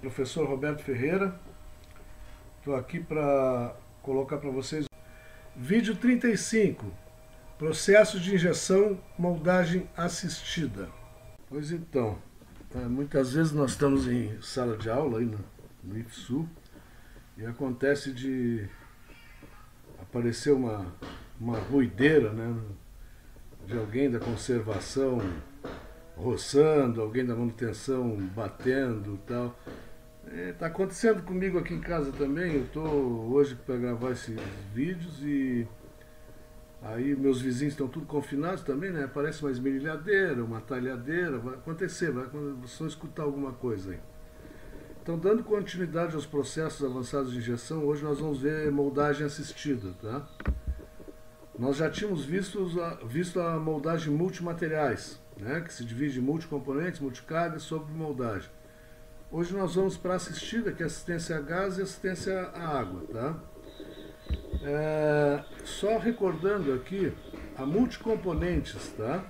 Professor Roberto Ferreira. Estou aqui para colocar para vocês vídeo 35, processo de injeção, moldagem assistida. Pois então, muitas vezes nós estamos em sala de aula aí no IFSU e acontece de aparecer uma ruideira, né, de alguém da conservação roçando, alguém da manutenção batendo e tal. Está acontecendo comigo aqui em casa também. Eu estou hoje para gravar esses vídeos e aí meus vizinhos estão tudo confinados também, né? Aparece uma esmerilhadeira, uma talhadeira, vai acontecer, vocês vão escutar alguma coisa aí. Então, dando continuidade aos processos avançados de injeção, hoje nós vamos ver moldagem assistida, tá? Nós já tínhamos visto a moldagem multimateriais, né? Que se divide em multicomponentes, multicargas, sobre moldagem. Hoje nós vamos para a assistida, que é assistência a gás e assistência à água, tá? Só recordando aqui, a multicomponentes, tá?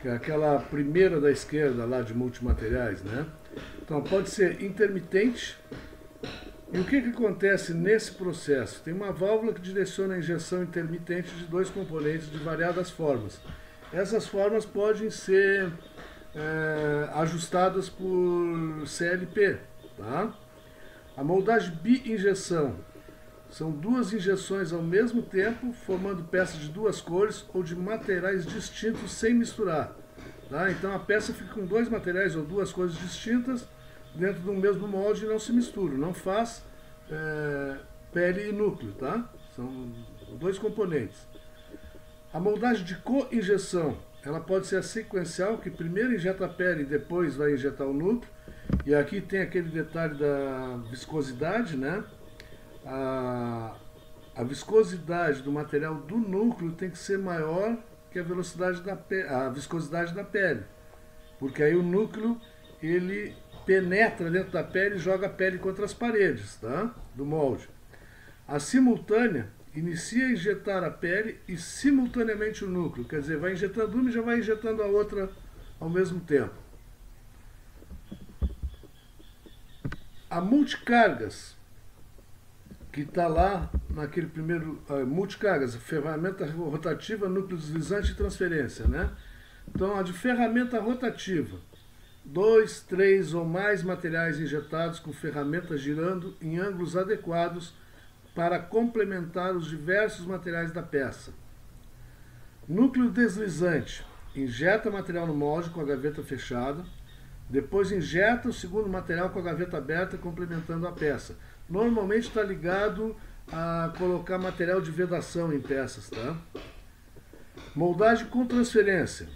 Que é aquela primeira da esquerda lá de multimateriais, né? Então pode ser intermitente. E o que acontece nesse processo? Tem uma válvula que direciona a injeção intermitente de dois componentes de variadas formas. Essas formas podem ser ajustadas por CLP, tá? A moldagem bi-injeção são duas injeções ao mesmo tempo, formando peças de duas cores ou de materiais distintos sem misturar, tá? Então a peça fica com dois materiais ou duas cores distintas dentro do mesmo molde e não se misturam, não faz pele e núcleo, tá? São dois componentes. A moldagem de co-injeção, ela pode ser a sequencial, que primeiro injeta a pele e depois vai injetar o núcleo. E aqui tem aquele detalhe da viscosidade, né? A viscosidade do material do núcleo tem que ser maior que a velocidade a viscosidade da pele. Porque aí o núcleo, ele penetra dentro da pele e joga a pele contra as paredes, tá? Do molde. A simultânea inicia a injetar a pele e simultaneamente o núcleo, quer dizer, vai injetando uma e já vai injetando a outra ao mesmo tempo. A multicargas, que está lá naquele primeiro, multicargas, ferramenta rotativa, núcleo deslizante e transferência, né? Então a de ferramenta rotativa, 2, 3 ou mais materiais injetados com ferramenta girando em ângulos adequados para complementar os diversos materiais da peça. Núcleo deslizante, injeta material no molde com a gaveta fechada, depois injeta o segundo material com a gaveta aberta, complementando a peça. Normalmente está ligado a colocar material de vedação em peças, tá? Moldagem com transferência,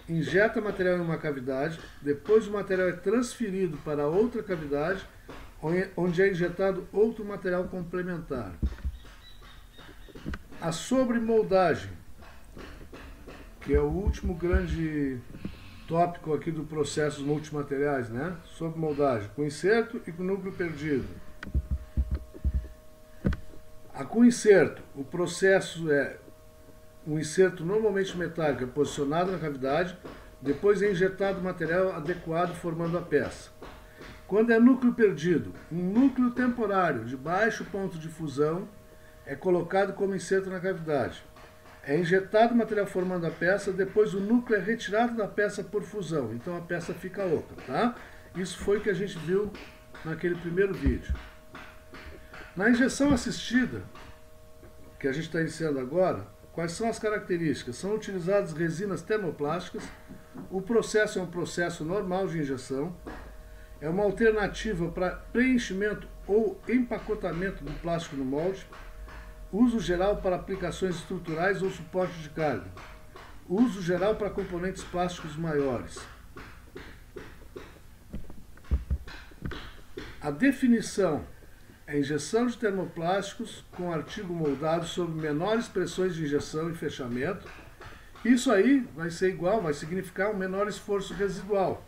injeta material em uma cavidade, depois o material é transferido para outra cavidade, onde é injetado outro material complementar. A sobremoldagem, que é o último grande tópico aqui do processo multimateriais, né? Sobremoldagem, com inserto e com núcleo perdido. Com inserto, o processo é um inserto normalmente metálico, é posicionado na cavidade, depois é injetado material adequado formando a peça. Quando é núcleo perdido, um núcleo temporário de baixo ponto de fusão é colocado como inserto na cavidade. É injetado o material formando a peça, depois o núcleo é retirado da peça por fusão, então a peça fica oca, tá? Isso foi o que a gente viu naquele primeiro vídeo. Na injeção assistida, que a gente está iniciando agora, quais são as características? São utilizadas resinas termoplásticas, o processo é um processo normal de injeção, é uma alternativa para preenchimento ou empacotamento do plástico no molde, uso geral para aplicações estruturais ou suporte de carga, uso geral para componentes plásticos maiores. A definição é injeção de termoplásticos com artigo moldado sob menores pressões de injeção e fechamento. Isso aí vai ser igual, vai significar um menor esforço residual.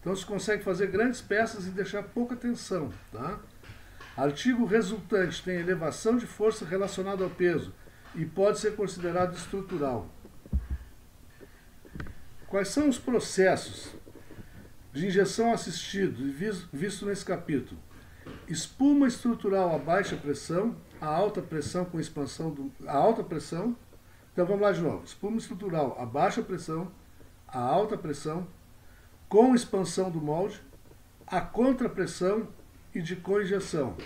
Então se consegue fazer grandes peças e deixar pouca tensão, tá? Artigo resultante tem elevação de força relacionada ao peso e pode ser considerado estrutural. Quais são os processos de injeção assistido, visto nesse capítulo. Espuma estrutural a baixa pressão, a alta pressão com expansão a alta pressão. Então vamos lá de novo. Espuma estrutural a baixa pressão, a alta pressão, com expansão do molde, a contrapressão e de coinjeção.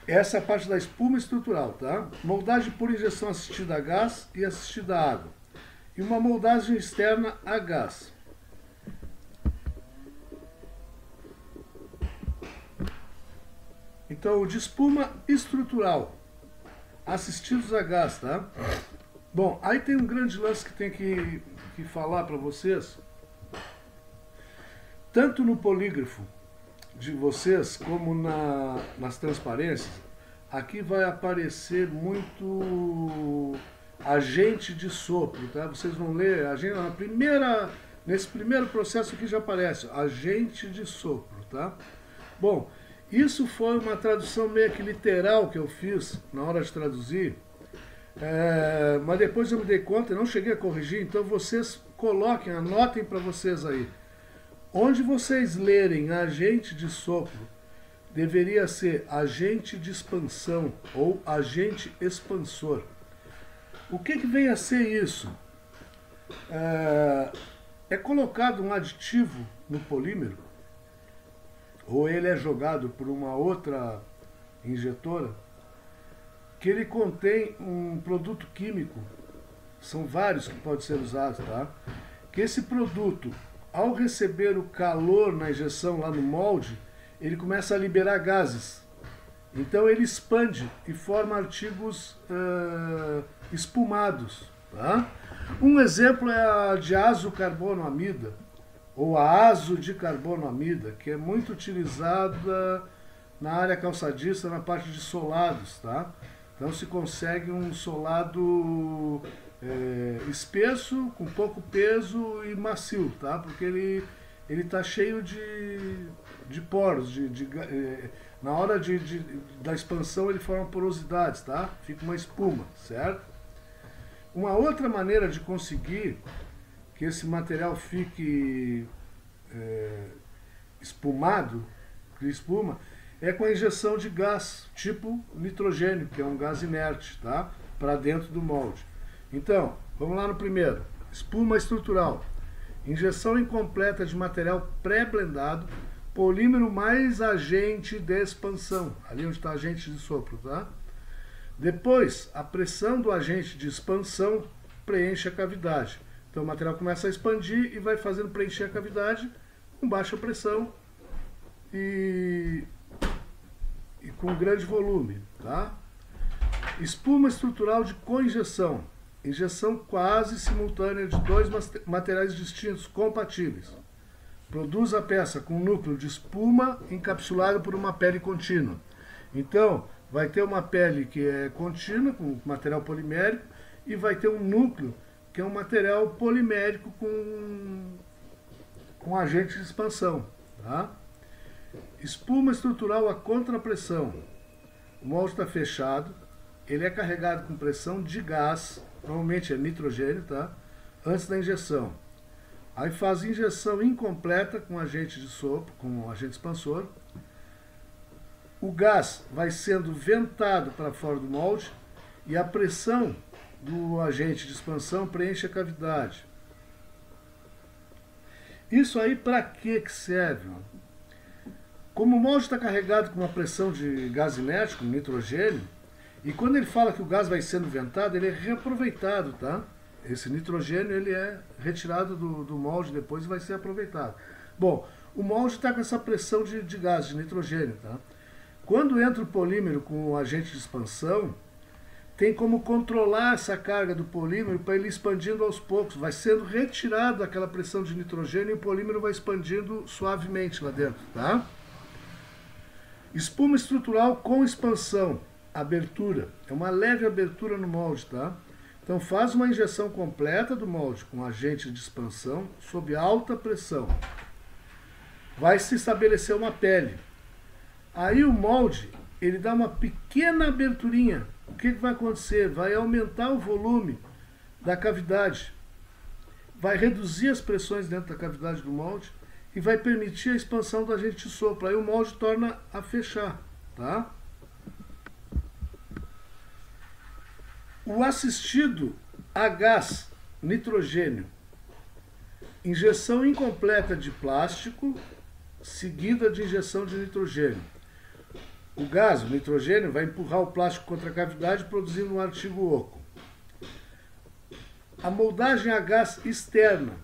Essa é a parte da espuma estrutural, tá? Moldagem por injeção assistida a gás e assistida a água. E uma moldagem externa a gás. Então, o de espuma estrutural, assistidos a gás, tá? Bom, aí tem um grande lance que tem que falar para vocês. Tanto no polígrafo de vocês, como nas transparências, aqui vai aparecer muito agente de sopro, tá? Vocês vão ler, nesse primeiro processo aqui já aparece, agente de sopro, tá? Bom, isso foi uma tradução meio que literal que eu fiz na hora de traduzir, mas depois eu me dei conta, não cheguei a corrigir, então vocês coloquem, anotem para vocês aí. Onde vocês lerem agente de sopro, deveria ser agente de expansão ou agente expansor. O que vem a ser isso? É colocado um aditivo no polímero, ou ele é jogado por uma outra injetora, que ele contém um produto químico, são vários que podem ser usados, tá? Que esse produto, ao receber o calor na injeção lá no molde, ele começa a liberar gases. Então ele expande e forma artigos espumados. Tá? Um exemplo é a diazocarbonoamida, ou a azodicarbonoamida, que é muito utilizada na área calçadista, na parte de solados. Tá? Então se consegue um solado espesso, com pouco peso e macio, tá? Porque ele está cheio de poros, na hora da expansão ele forma porosidades, tá? Fica uma espuma, certo? Uma outra maneira de conseguir que esse material fique espumado, que espuma, é com a injeção de gás, tipo nitrogênio, que é um gás inerte, tá? Para dentro do molde. Então, vamos lá no primeiro. Espuma estrutural. Injeção incompleta de material pré-blendado, polímero mais agente de expansão. Ali onde está agente de sopro, tá? Depois, a pressão do agente de expansão preenche a cavidade. Então o material começa a expandir e vai fazendo preencher a cavidade com baixa pressão e com grande volume, tá? Espuma estrutural de coinjeção. Injeção quase simultânea de dois materiais distintos compatíveis. Produz a peça com núcleo de espuma encapsulado por uma pele contínua. Então, vai ter uma pele que é contínua, com material polimérico, e vai ter um núcleo, que é um material polimérico com agente de expansão. Tá? Espuma estrutural a contrapressão. O molde está fechado, ele é carregado com pressão de gás, normalmente é nitrogênio, tá? Antes da injeção. Aí faz injeção incompleta com agente de sopro, com agente expansor. O gás vai sendo ventado para fora do molde e a pressão do agente de expansão preenche a cavidade. Isso aí para que serve? Como o molde está carregado com uma pressão de gás inerte, com nitrogênio, e quando ele fala que o gás vai sendo ventado, ele é reaproveitado, tá? Esse nitrogênio ele é retirado do molde depois e vai ser aproveitado. Bom, o molde está com essa pressão de gás, de nitrogênio, tá? Quando entra o polímero com o agente de expansão, tem como controlar essa carga do polímero para ele expandindo aos poucos. Vai sendo retirado aquela pressão de nitrogênio e o polímero vai expandindo suavemente lá dentro, tá? Espuma estrutural com expansão. Abertura. É uma leve abertura no molde, tá? Então faz uma injeção completa do molde com agente de expansão sob alta pressão. Vai se estabelecer uma pele. Aí o molde, ele dá uma pequena aberturinha. O que vai acontecer? Vai aumentar o volume da cavidade. vai reduzir as pressões dentro da cavidade do molde e vai permitir a expansão do agente de sopro. Aí o molde torna a fechar, tá? O assistido a gás nitrogênio. Injeção incompleta de plástico, seguida de injeção de nitrogênio. O gás, o nitrogênio, vai empurrar o plástico contra a cavidade, produzindo um artigo oco. A moldagem a gás externa.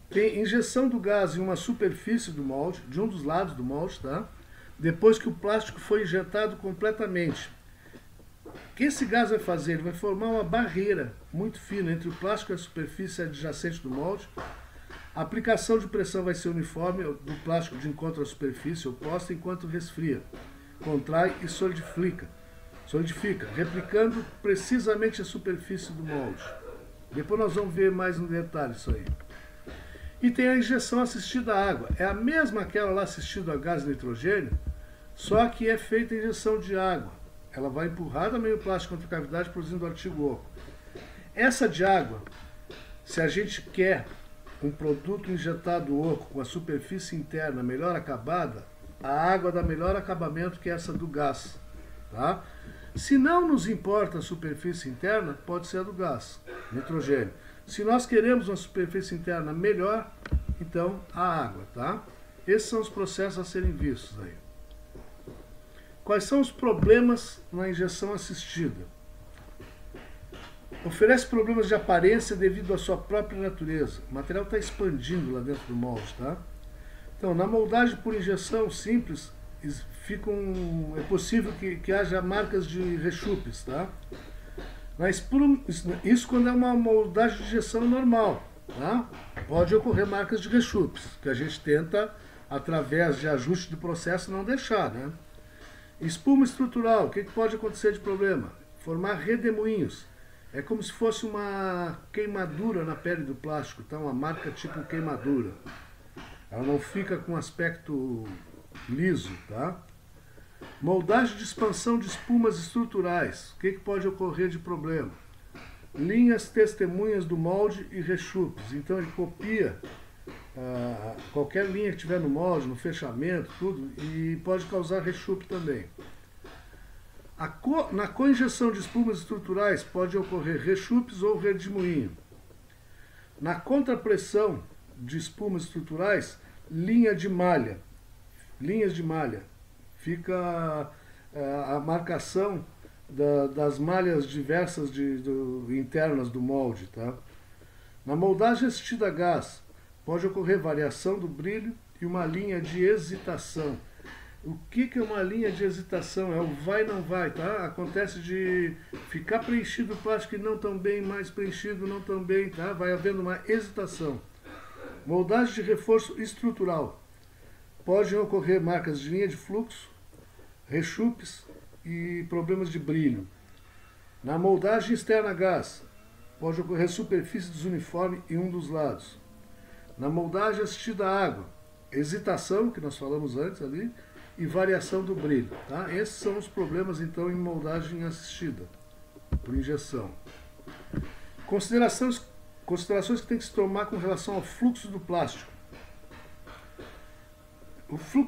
Tem injeção do gás em uma superfície do molde, de um dos lados do molde, tá? Depois que o plástico foi injetado completamente. O que esse gás vai fazer? Ele vai formar uma barreira muito fina entre o plástico e a superfície adjacente do molde. A aplicação de pressão vai ser uniforme do plástico de encontro à superfície oposta enquanto resfria, contrai e solidifica, replicando precisamente a superfície do molde. Depois nós vamos ver mais no detalhe isso aí. E tem a injeção assistida à água. É a mesma aquela lá assistida a gás nitrogênio, só que é feita a injeção de água. Ela vai empurrar também o plástico contra a cavidade, produzindo o artigo oco. Essa de água, se a gente quer um produto injetado oco com a superfície interna melhor acabada, a água dá melhor acabamento que essa do gás, tá? Se não nos importa a superfície interna, pode ser a do gás, nitrogênio. Se nós queremos uma superfície interna melhor, então a água, tá? Esses são os processos a serem vistos aí. Quais são os problemas na injeção assistida? Oferece problemas de aparência devido à sua própria natureza. O material está expandindo lá dentro do molde, tá? Então, na moldagem por injeção simples, é possível que haja marcas de rechupes, tá? Isso quando é uma moldagem de injeção normal, tá? Pode ocorrer marcas de rechupes, que a gente tenta, através de ajuste do processo, não deixar, né? Espuma estrutural, o que pode acontecer de problema? Formar redemoinhos. É como se fosse uma queimadura na pele do plástico, tá? Uma marca tipo queimadura. Ela não fica com aspecto liso, tá? Moldagem de expansão de espumas estruturais. O que pode ocorrer de problema? Linhas testemunhas do molde e rechupes. Então ele copia qualquer linha que tiver no molde, no fechamento, tudo, e pode causar rechupe também. Na coinjeção de espumas estruturais pode ocorrer rechupes ou redemoinho. Na contrapressão de espumas estruturais, linhas de malha. Fica a marcação das malhas diversas internas do molde, tá? Na moldagem assistida a gás, pode ocorrer variação do brilho e uma linha de hesitação. O que é uma linha de hesitação? É o vai não vai, tá? Acontece de ficar preenchido o plástico e não tão bem, mais preenchido, não tão bem, tá? Vai havendo uma hesitação. Moldagem de reforço estrutural. Podem ocorrer marcas de linha de fluxo, rechupes e problemas de brilho. Na moldagem externa a gás, pode ocorrer superfície desuniforme em um dos lados. Na moldagem assistida a água, hesitação, que nós falamos antes ali, e variação do brilho. Tá? Esses são os problemas, então, em moldagem assistida, por injeção. Considerações que tem que se tomar com relação ao fluxo do plástico.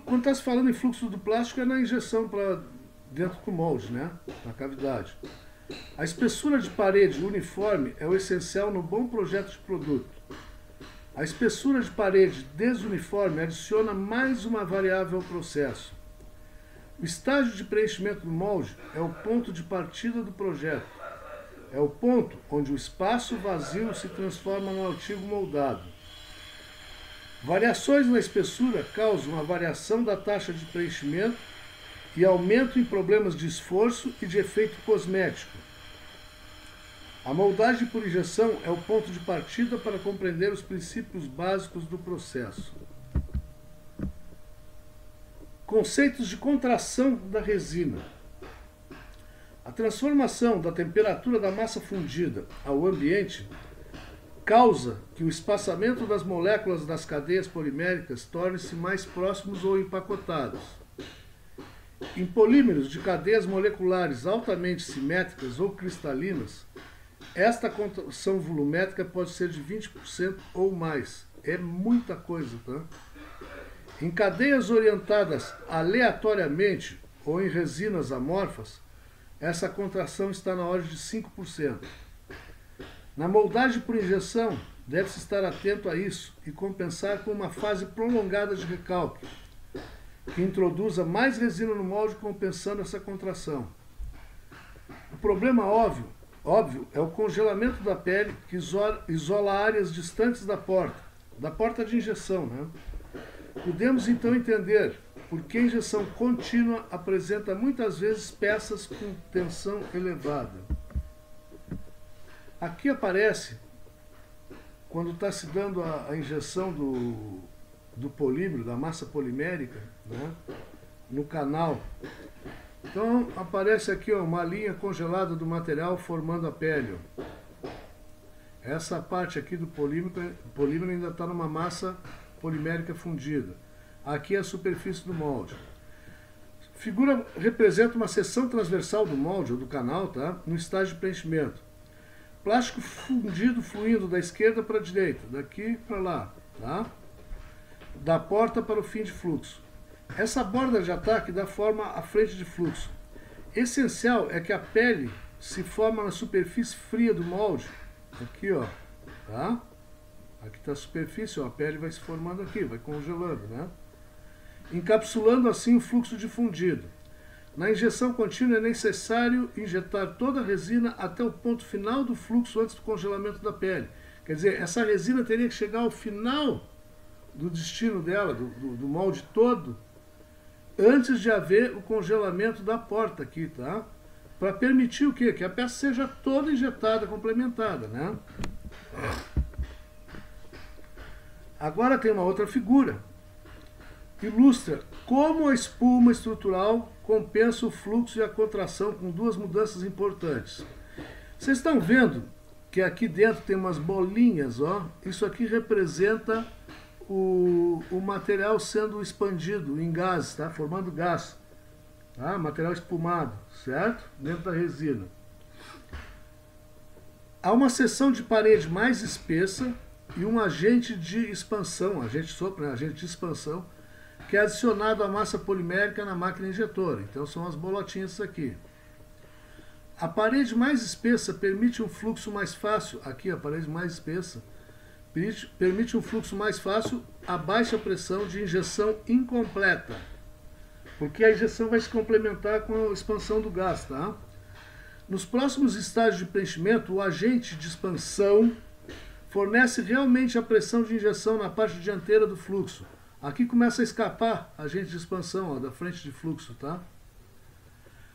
Quando está se falando em fluxo do plástico, é na injeção para dentro do molde, né? Na cavidade. A espessura de parede uniforme é o essencial no bom projeto de produto. A espessura de parede desuniforme adiciona mais uma variável ao processo. O estágio de preenchimento do molde é o ponto de partida do projeto. É o ponto onde o espaço vazio se transforma no artigo moldado. Variações na espessura causam a variação da taxa de preenchimento e aumento em problemas de esforço e de efeito cosmético. A moldagem por injeção é o ponto de partida para compreender os princípios básicos do processo. Conceitos de contração da resina. A transformação da temperatura da massa fundida ao ambiente causa que o espaçamento das moléculas das cadeias poliméricas torne-se mais próximos ou empacotados. Em polímeros de cadeias moleculares altamente simétricas ou cristalinas, esta contração volumétrica pode ser de 20% ou mais. É muita coisa, tá? Em cadeias orientadas aleatoriamente ou em resinas amorfas, essa contração está na ordem de 5%. Na moldagem por injeção, deve-se estar atento a isso e compensar com uma fase prolongada de recalque, que introduza mais resina no molde compensando essa contração. O problema óbvio é o congelamento da pele, que isola áreas distantes da porta de injeção, né? Podemos então entender por que a injeção contínua apresenta muitas vezes peças com tensão elevada. Aqui aparece, quando está se dando a injeção do polímero, da massa polimérica, né, no canal. Então aparece aqui, ó, uma linha congelada do material formando a pele. Ó. Essa parte aqui do polímero ainda está numa massa polimérica fundida. Aqui é a superfície do molde. Figura representa uma seção transversal do molde ou do canal, tá? No estágio de preenchimento. Plástico fundido fluindo da esquerda para a direita, daqui para lá, tá? Da porta para o fim de fluxo. Essa borda de ataque dá forma à frente de fluxo. Essencial é que a pele se forma na superfície fria do molde. Aqui, ó, tá? Aqui está a superfície, ó, a pele vai se formando aqui, vai congelando, né? Encapsulando assim o fluxo difundido. Na injeção contínua é necessário injetar toda a resina até o ponto final do fluxo antes do congelamento da pele. Quer dizer, essa resina teria que chegar ao final do destino dela, do molde todo, antes de haver o congelamento da porta aqui, tá? Para permitir o quê? Que a peça seja toda injetada, complementada, né? Agora tem uma outra figura. Ilustra como a espuma estrutural compensa o fluxo e a contração com duas mudanças importantes. Vocês estão vendo que aqui dentro tem umas bolinhas, ó. Isso aqui representa o material sendo expandido em gases, tá? Formando gás. Tá? Material espumado, certo? Dentro da resina. Há uma seção de parede mais espessa e um agente de expansão, agente sopro, né? Agente de expansão, que é adicionado à massa polimérica na máquina injetora. Então são as bolotinhas aqui. A parede mais espessa permite um fluxo mais fácil, aqui a parede mais espessa, permite um fluxo mais fácil a baixa pressão de injeção incompleta, porque a injeção vai se complementar com a expansão do gás, tá? Nos próximos estágios de preenchimento, o agente de expansão fornece realmente a pressão de injeção na parte dianteira do fluxo. Aqui começa a escapar a agente de expansão, ó, da frente de fluxo, tá?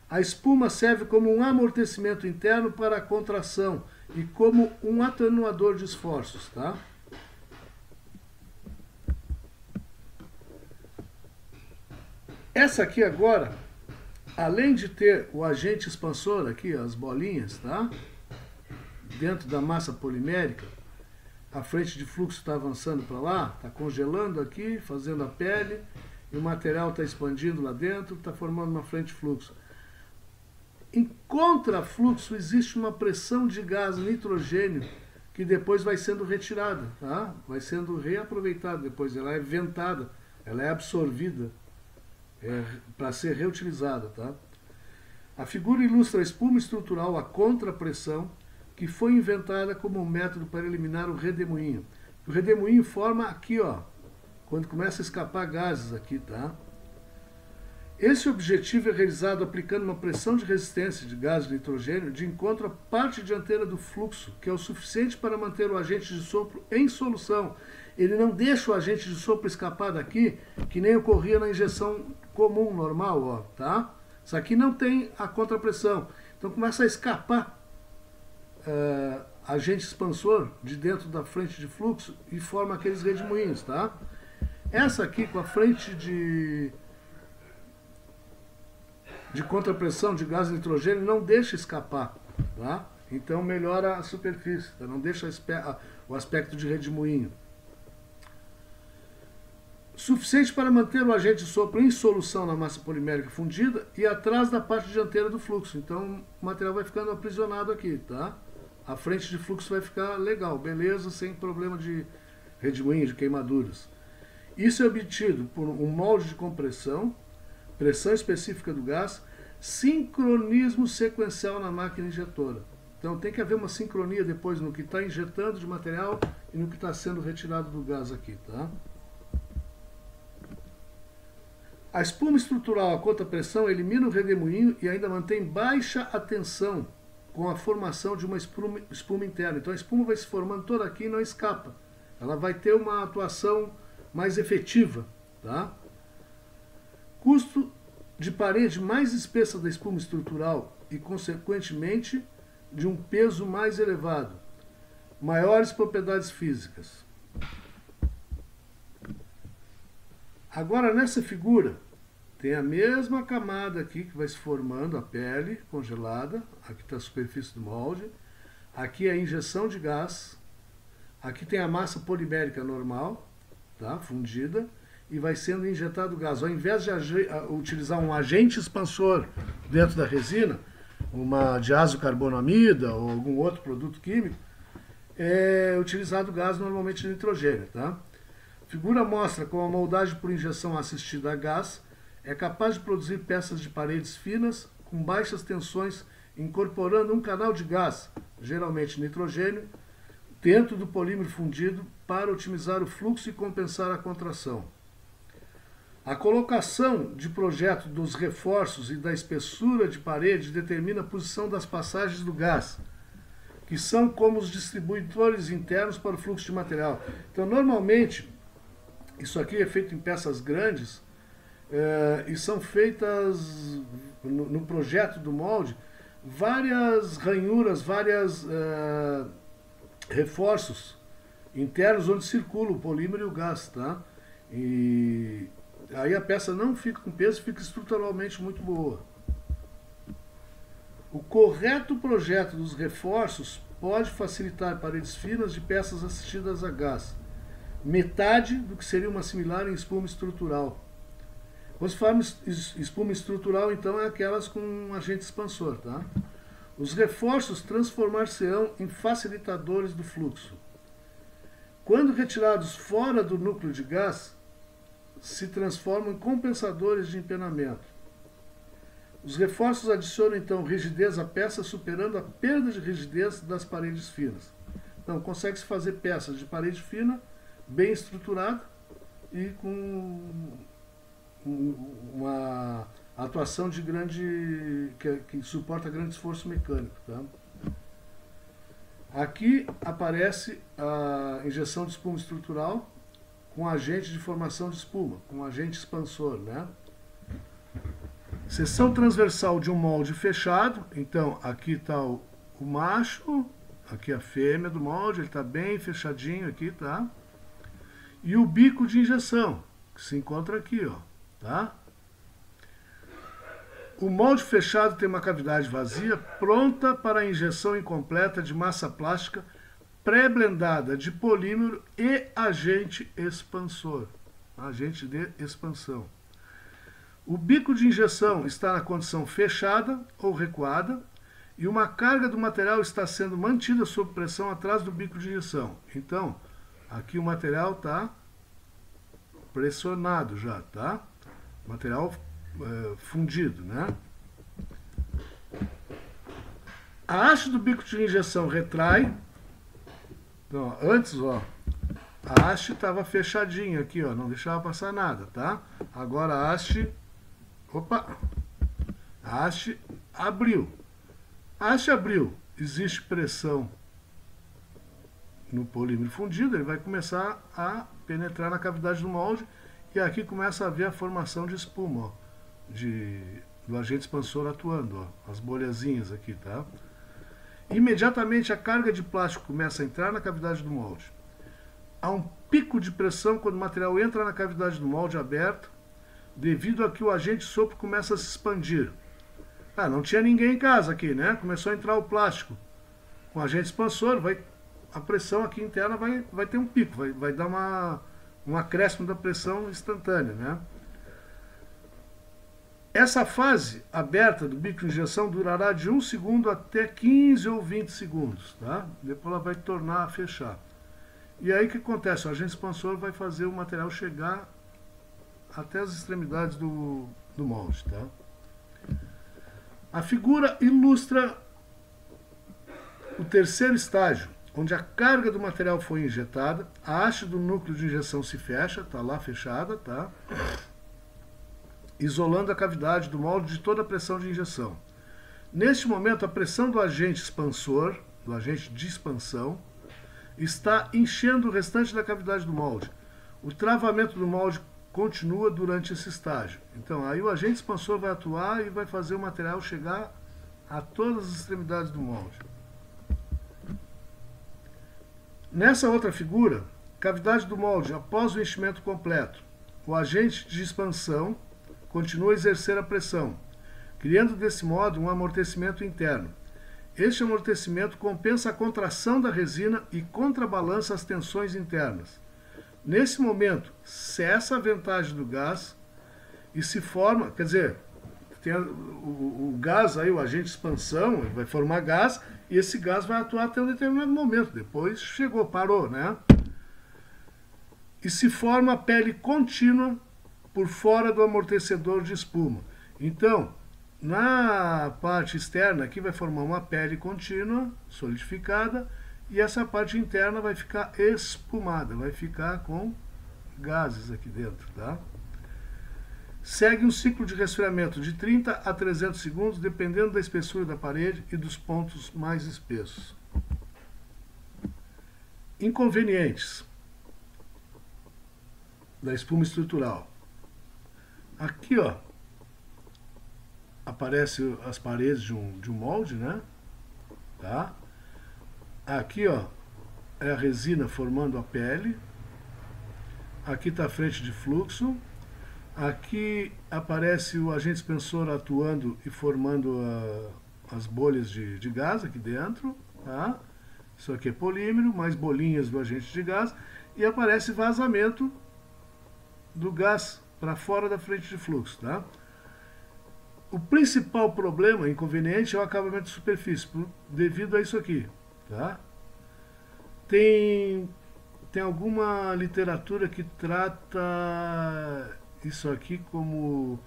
A espuma serve como um amortecimento interno para a contração e como um atenuador de esforços, tá? Essa aqui agora, além de ter o agente expansor aqui, as bolinhas, tá? Dentro da massa polimérica, a frente de fluxo está avançando para lá, está congelando aqui, fazendo a pele, e o material está expandindo lá dentro, está formando uma frente de fluxo. Em contrafluxo existe uma pressão de gás nitrogênio que depois vai sendo retirada, tá? Vai sendo reaproveitada depois, ela é ventada, ela é absorvida para ser reutilizada, tá? A figura ilustra a espuma estrutural a contrapressão, que foi inventada como um método para eliminar o redemoinho. O redemoinho forma aqui, ó, quando começa a escapar gases aqui, tá? Esse objetivo é realizado aplicando uma pressão de resistência de gás de nitrogênio de encontro à parte dianteira do fluxo, que é o suficiente para manter o agente de sopro em solução. Ele não deixa o agente de sopro escapar daqui, que nem ocorria na injeção comum, normal, ó, tá? Isso aqui não tem a contrapressão. Então começa a escapar agente expansor de dentro da frente de fluxo e forma aqueles redemoinhos, tá? Essa aqui com a frente de contrapressão de gás de nitrogênio não deixa escapar, tá? Então melhora a superfície, tá? Não deixa o aspecto de redemoinho. Suficiente para manter o agente de sopro em solução na massa polimérica fundida e atrás da parte dianteira do fluxo. Então o material vai ficando aprisionado aqui, tá? a frente de fluxo vai ficar legal, beleza, sem problema de redemoinho, de queimaduras. Isso é obtido por um molde de compressão, pressão específica do gás, sincronismo sequencial na máquina injetora. Então tem que haver uma sincronia depois no que está injetando de material e no que está sendo retirado do gás aqui, tá? A espuma estrutural a conta pressão elimina o redemoinho e ainda mantém baixa a tensão com a formação de uma espuma interna. Então a espuma vai se formando toda aqui e não escapa. Ela vai ter uma atuação mais efetiva, tá? Custo de parede mais espessa da espuma estrutural e, consequentemente, de um peso mais elevado. Maiores propriedades físicas. Agora, nessa figura, tem a mesma camada aqui que vai se formando, a pele congelada. Aqui está a superfície do molde. Aqui é a injeção de gás. Aqui tem a massa polimérica normal, tá? Fundida. E vai sendo injetado gás. Ao invés de utilizar um agente expansor dentro da resina, uma diazocarbonamida ou algum outro produto químico, é utilizado gás, normalmente nitrogênio, tá? A figura mostra como a moldagem por injeção assistida a gás é capaz de produzir peças de paredes finas com baixas tensões, incorporando um canal de gás, geralmente nitrogênio, dentro do polímero fundido para otimizar o fluxo e compensar a contração. A colocação de projeto dos reforços e da espessura de parede determina a posição das passagens do gás, que são como os distribuidores internos para o fluxo de material. Então, normalmente, isso aqui é feito em peças grandes e são feitas, no projeto do molde, várias ranhuras, vários reforços internos onde circula o polímero e o gás, tá? E aí a peça não fica com peso, fica estruturalmente muito boa. O correto projeto dos reforços pode facilitar paredes finas de peças assistidas a gás, metade do que seria uma similar em espuma estrutural. Quando se fala em espuma estrutural, então, é aquelas com um agente expansor, tá? Os reforços transformar-se-ão em facilitadores do fluxo. Quando retirados fora do núcleo de gás, se transformam em compensadores de empenamento. Os reforços adicionam, então, rigidez à peça, superando a perda de rigidez das paredes finas. Então, consegue-se fazer peças de parede fina, bem estruturada e com uma atuação de grande que suporta grande esforço mecânico, tá? Aqui aparece a injeção de espuma estrutural com agente de formação de espuma, com agente expansor, né? Seção transversal de um molde fechado. Então, aqui está o macho, aqui a fêmea do molde, ele está bem fechadinho aqui, tá? E o bico de injeção, que se encontra aqui, ó, tá? O molde fechado tem uma cavidade vazia, pronta para a injeção incompleta de massa plástica pré-blendada de polímero e agente expansor, agente de expansão. O bico de injeção está na condição fechada ou recuada e uma carga do material está sendo mantida sob pressão atrás do bico de injeção. Então, aqui o material está pressionado já, tá? Material fundido, né? A haste do bico de injeção retrai. Então, antes, ó, a haste estava fechadinha aqui, ó, não deixava passar nada, tá? Agora a haste, a haste abriu. A haste abriu, existe pressão no polímero fundido, ele vai começar a penetrar na cavidade do molde e aqui começa a haver a formação de espuma, ó, do agente expansor atuando, ó, as bolhazinhas aqui, tá? Imediatamente a carga de plástico começa a entrar na cavidade do molde. Há um pico de pressão quando o material entra na cavidade do molde aberto, devido a que o agente sopro começa a se expandir. Ah, não tinha ninguém em casa aqui, né? Começou a entrar o plástico. Com o agente expansor, a pressão aqui interna vai ter um pico, vai dar um acréscimo da pressão instantânea, né? Essa fase aberta do bico de injeção durará de 1 segundo até 15 ou 20 segundos, tá? Depois ela vai tornar a fechar. E aí o que acontece? O agente expansor vai fazer o material chegar até as extremidades do molde, tá? A figura ilustra o terceiro estágio, onde a carga do material foi injetada, a haste do núcleo de injeção se fecha, está lá fechada, tá? Isolando a cavidade do molde de toda a pressão de injeção. Neste momento, a pressão do agente expansor, do agente de expansão, está enchendo o restante da cavidade do molde. O travamento do molde continua durante esse estágio. Então, aí o agente expansor vai atuar e vai fazer o material chegar a todas as extremidades do molde. Nessa outra figura, cavidade do molde após o enchimento completo. O agente de expansão continua a exercer a pressão, criando desse modo um amortecimento interno. Este amortecimento compensa a contração da resina e contrabalança as tensões internas. Nesse momento, cessa a ventagem do gás e se forma, quer dizer, tem o gás aí, o agente de expansão, ele vai formar gás e esse gás vai atuar até um determinado momento. Depois chegou, parou, né? E se forma a pele contínua por fora do amortecedor de espuma. Então, na parte externa aqui vai formar uma pele contínua, solidificada, e essa parte interna vai ficar espumada, vai ficar com gases aqui dentro, tá? Segue um ciclo de resfriamento de 30 a 300 segundos, dependendo da espessura da parede e dos pontos mais espessos. Inconvenientes da espuma estrutural. Aqui, ó, aparece as paredes de um molde, né? Tá? Aqui, ó, é a resina formando a pele. Aqui está a frente de fluxo. Aqui aparece o agente expansor atuando e formando as bolhas de gás aqui dentro, tá? Isso aqui é polímero, mais bolinhas do agente de gás. E aparece vazamento do gás para fora da frente de fluxo, tá? O principal problema, inconveniente, é o acabamento de superfície, devido a isso aqui, tá? Tem alguma literatura que trata isso aqui como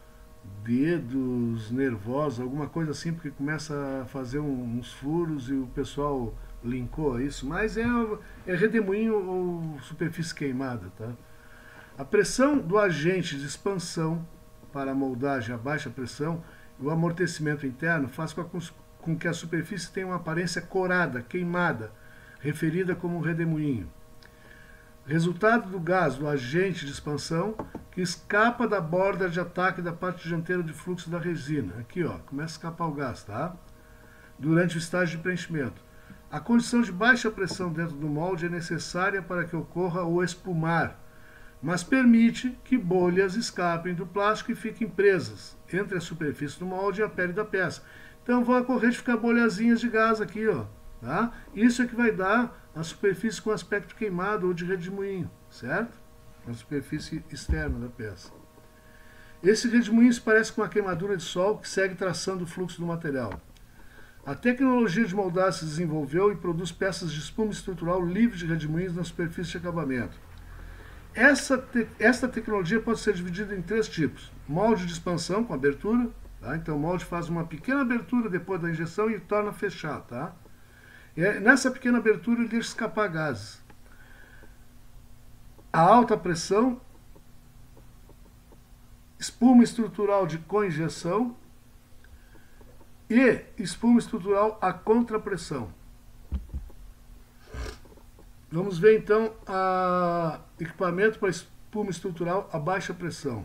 dedos nervosos, alguma coisa assim, porque começa a fazer uns furos e o pessoal linkou isso, mas é redemoinho ou superfície queimada, tá? A pressão do agente de expansão para a moldagem a baixa pressão e o amortecimento interno faz com que a superfície tenha uma aparência corada, queimada, referida como redemoinho. Resultado do gás do agente de expansão que escapa da borda de ataque da parte dianteira de fluxo da resina. Aqui, ó, começa a escapar o gás, tá? Durante o estágio de preenchimento. A condição de baixa pressão dentro do molde é necessária para que ocorra o espumar, mas permite que bolhas escapem do plástico e fiquem presas entre a superfície do molde e a pele da peça. Então vai ocorrer de ficar bolhazinhas de gás aqui, ó, tá? Isso é que vai dar a superfície com aspecto queimado ou de redemoinho, certo? A superfície externa da peça. Esse redemoinho se parece com uma queimadura de sol que segue traçando o fluxo do material. A tecnologia de moldar se desenvolveu e produz peças de espuma estrutural livres de redemoinhos na superfície de acabamento. Esta tecnologia pode ser dividida em 3 tipos. Molde de expansão com abertura, tá? Então o molde faz uma pequena abertura depois da injeção e torna a fechar, tá? E nessa pequena abertura ele deixa escapar gases. A alta pressão, espuma estrutural de coinjeção e espuma estrutural a contrapressão. Vamos ver então equipamento para espuma estrutural a baixa pressão.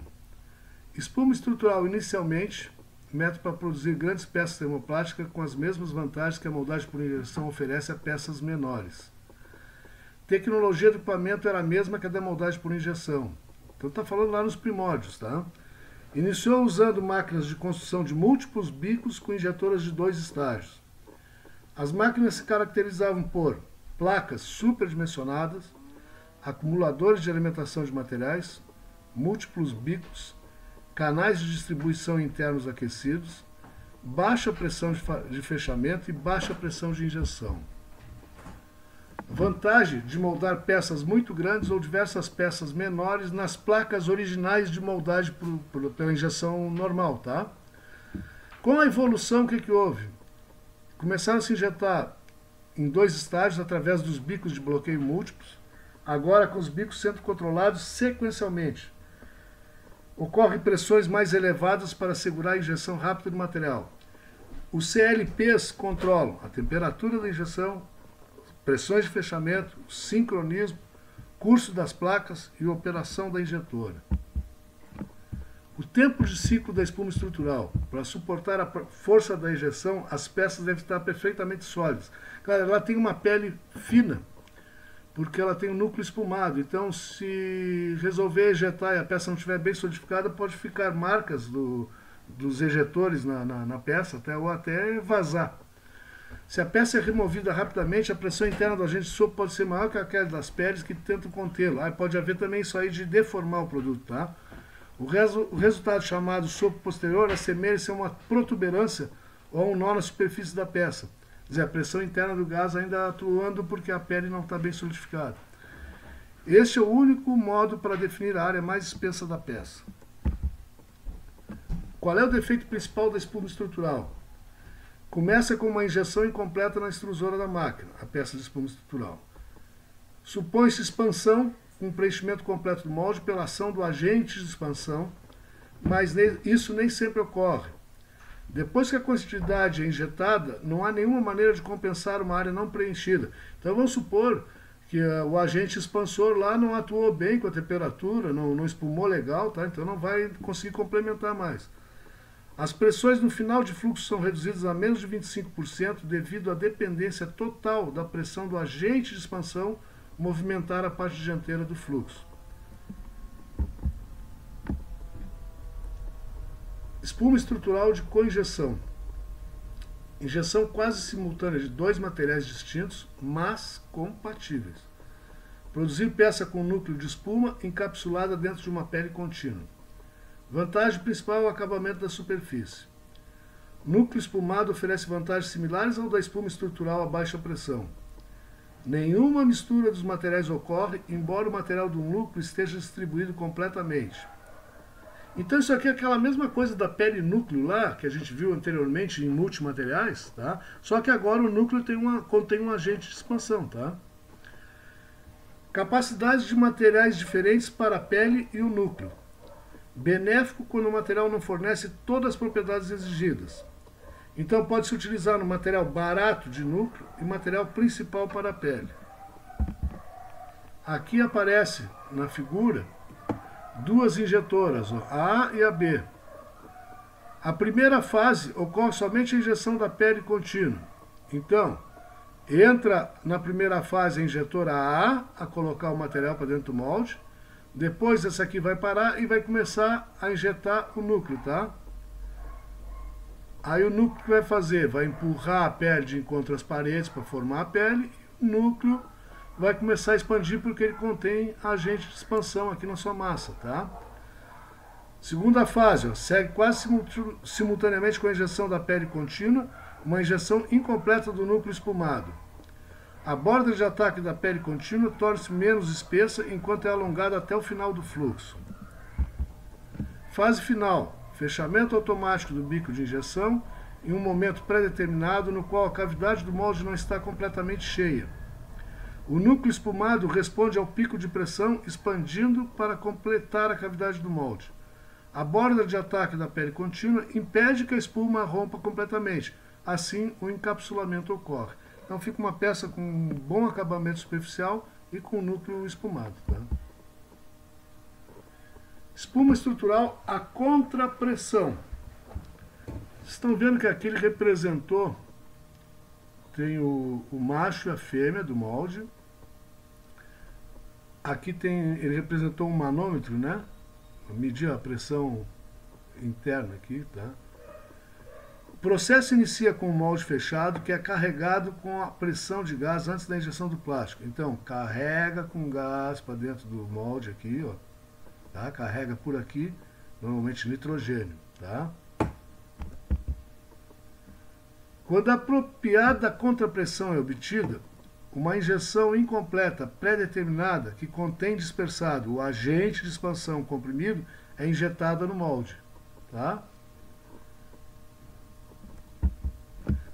Espuma estrutural inicialmente, método para produzir grandes peças termoplásticas com as mesmas vantagens que a moldagem por injeção oferece a peças menores. Tecnologia do equipamento era a mesma que a da moldagem por injeção. Então está falando lá nos primórdios, tá? Iniciou usando máquinas de construção de múltiplos bicos com injetoras de 2 estágios. As máquinas se caracterizavam por placas superdimensionadas, acumuladores de alimentação de materiais, múltiplos bicos, canais de distribuição internos aquecidos, baixa pressão de fechamento e baixa pressão de injeção. Vantagem de moldar peças muito grandes ou diversas peças menores nas placas originais de moldagem pela injeção normal, tá? Com a evolução, o que houve? Começaram a se injetar em 2 estágios através dos bicos de bloqueio múltiplos, agora com os bicos sendo controlados sequencialmente. Ocorrem pressões mais elevadas para assegurar a injeção rápida do material. Os CLPs controlam a temperatura da injeção, pressões de fechamento, sincronismo, curso das placas e operação da injetora. O tempo de ciclo da espuma estrutural. Para suportar a força da injeção, as peças devem estar perfeitamente sólidas. Cara, ela tem uma pele fina, porque ela tem um núcleo espumado. Então, se resolver ejetar e a peça não estiver bem solidificada, pode ficar marcas dos ejetores na peça, ou até vazar. Se a peça é removida rapidamente, a pressão interna do agente de sopro pode ser maior que aquela das peles que tentam contê-lo. Pode haver também isso aí de deformar o produto, tá? O resultado chamado sopro posterior assemelha-se a uma protuberância ou um nó na superfície da peça. Quer dizer, a pressão interna do gás ainda atuando porque a pele não está bem solidificada. Este é o único modo para definir a área mais espessa da peça. Qual é o defeito principal da espuma estrutural? Começa com uma injeção incompleta na extrusora da máquina, a peça de espuma estrutural. Supõe-se expansão com preenchimento completo do molde pela ação do agente de expansão, mas isso nem sempre ocorre. Depois que a quantidade é injetada, não há nenhuma maneira de compensar uma área não preenchida. Então vamos supor que o agente expansor lá não atuou bem com a temperatura, não espumou legal, tá? Então não vai conseguir complementar mais. As pressões no final de fluxo são reduzidas a menos de 25% devido à dependência total da pressão do agente de expansão movimentar a parte dianteira do fluxo. Espuma estrutural de coinjeção. Injeção quase simultânea de 2 materiais distintos, mas compatíveis. Produzir peça com núcleo de espuma encapsulada dentro de uma pele contínua. Vantagem principal é o acabamento da superfície. Núcleo espumado oferece vantagens similares ao da espuma estrutural a baixa pressão. Nenhuma mistura dos materiais ocorre, embora o material do núcleo esteja distribuído completamente. Então isso aqui é aquela mesma coisa da pele núcleo lá, que a gente viu anteriormente em multimateriais, tá? Só que agora o núcleo contém um agente de expansão, tá? Capacidades de materiais diferentes para a pele e o núcleo. Benéfico quando o material não fornece todas as propriedades exigidas. Então pode-se utilizar um material barato de núcleo e material principal para a pele. Aqui aparece na figura 2 injetoras, a A e a B. A primeira fase ocorre somente a injeção da pele contínua. Então, entra na primeira fase a injetora A colocar o material para dentro do molde. Depois essa aqui vai parar e vai começar a injetar o núcleo, tá? Aí o núcleo que vai fazer? Vai empurrar a pele de encontro às paredes para formar a pele. E o núcleo vai começar a expandir porque ele contém agente de expansão aqui na sua massa, tá? Segunda fase, segue quase simultaneamente com a injeção da pele contínua, uma injeção incompleta do núcleo espumado. A borda de ataque da pele contínua torna-se menos espessa enquanto é alongada até o final do fluxo. Fase final, fechamento automático do bico de injeção em um momento pré-determinado no qual a cavidade do molde não está completamente cheia. O núcleo espumado responde ao pico de pressão expandindo para completar a cavidade do molde. A borda de ataque da pele contínua impede que a espuma rompa completamente. Assim, o encapsulamento ocorre. Então fica uma peça com um bom acabamento superficial e com núcleo espumado. Tá? Espuma estrutural a contrapressão. Vocês estão vendo que aqui ele representou, tem o macho e a fêmea do molde. Aqui ele representou um manômetro, né? Medir a pressão interna aqui, tá? O processo inicia com o molde fechado, que é carregado com a pressão de gás antes da injeção do plástico. Então, carrega com gás para dentro do molde aqui, ó. Tá? Carrega por aqui, normalmente nitrogênio, tá? Quando a apropriada contrapressão é obtida, uma injeção incompleta, pré-determinada, que contém dispersado o agente de expansão comprimido, é injetada no molde, tá?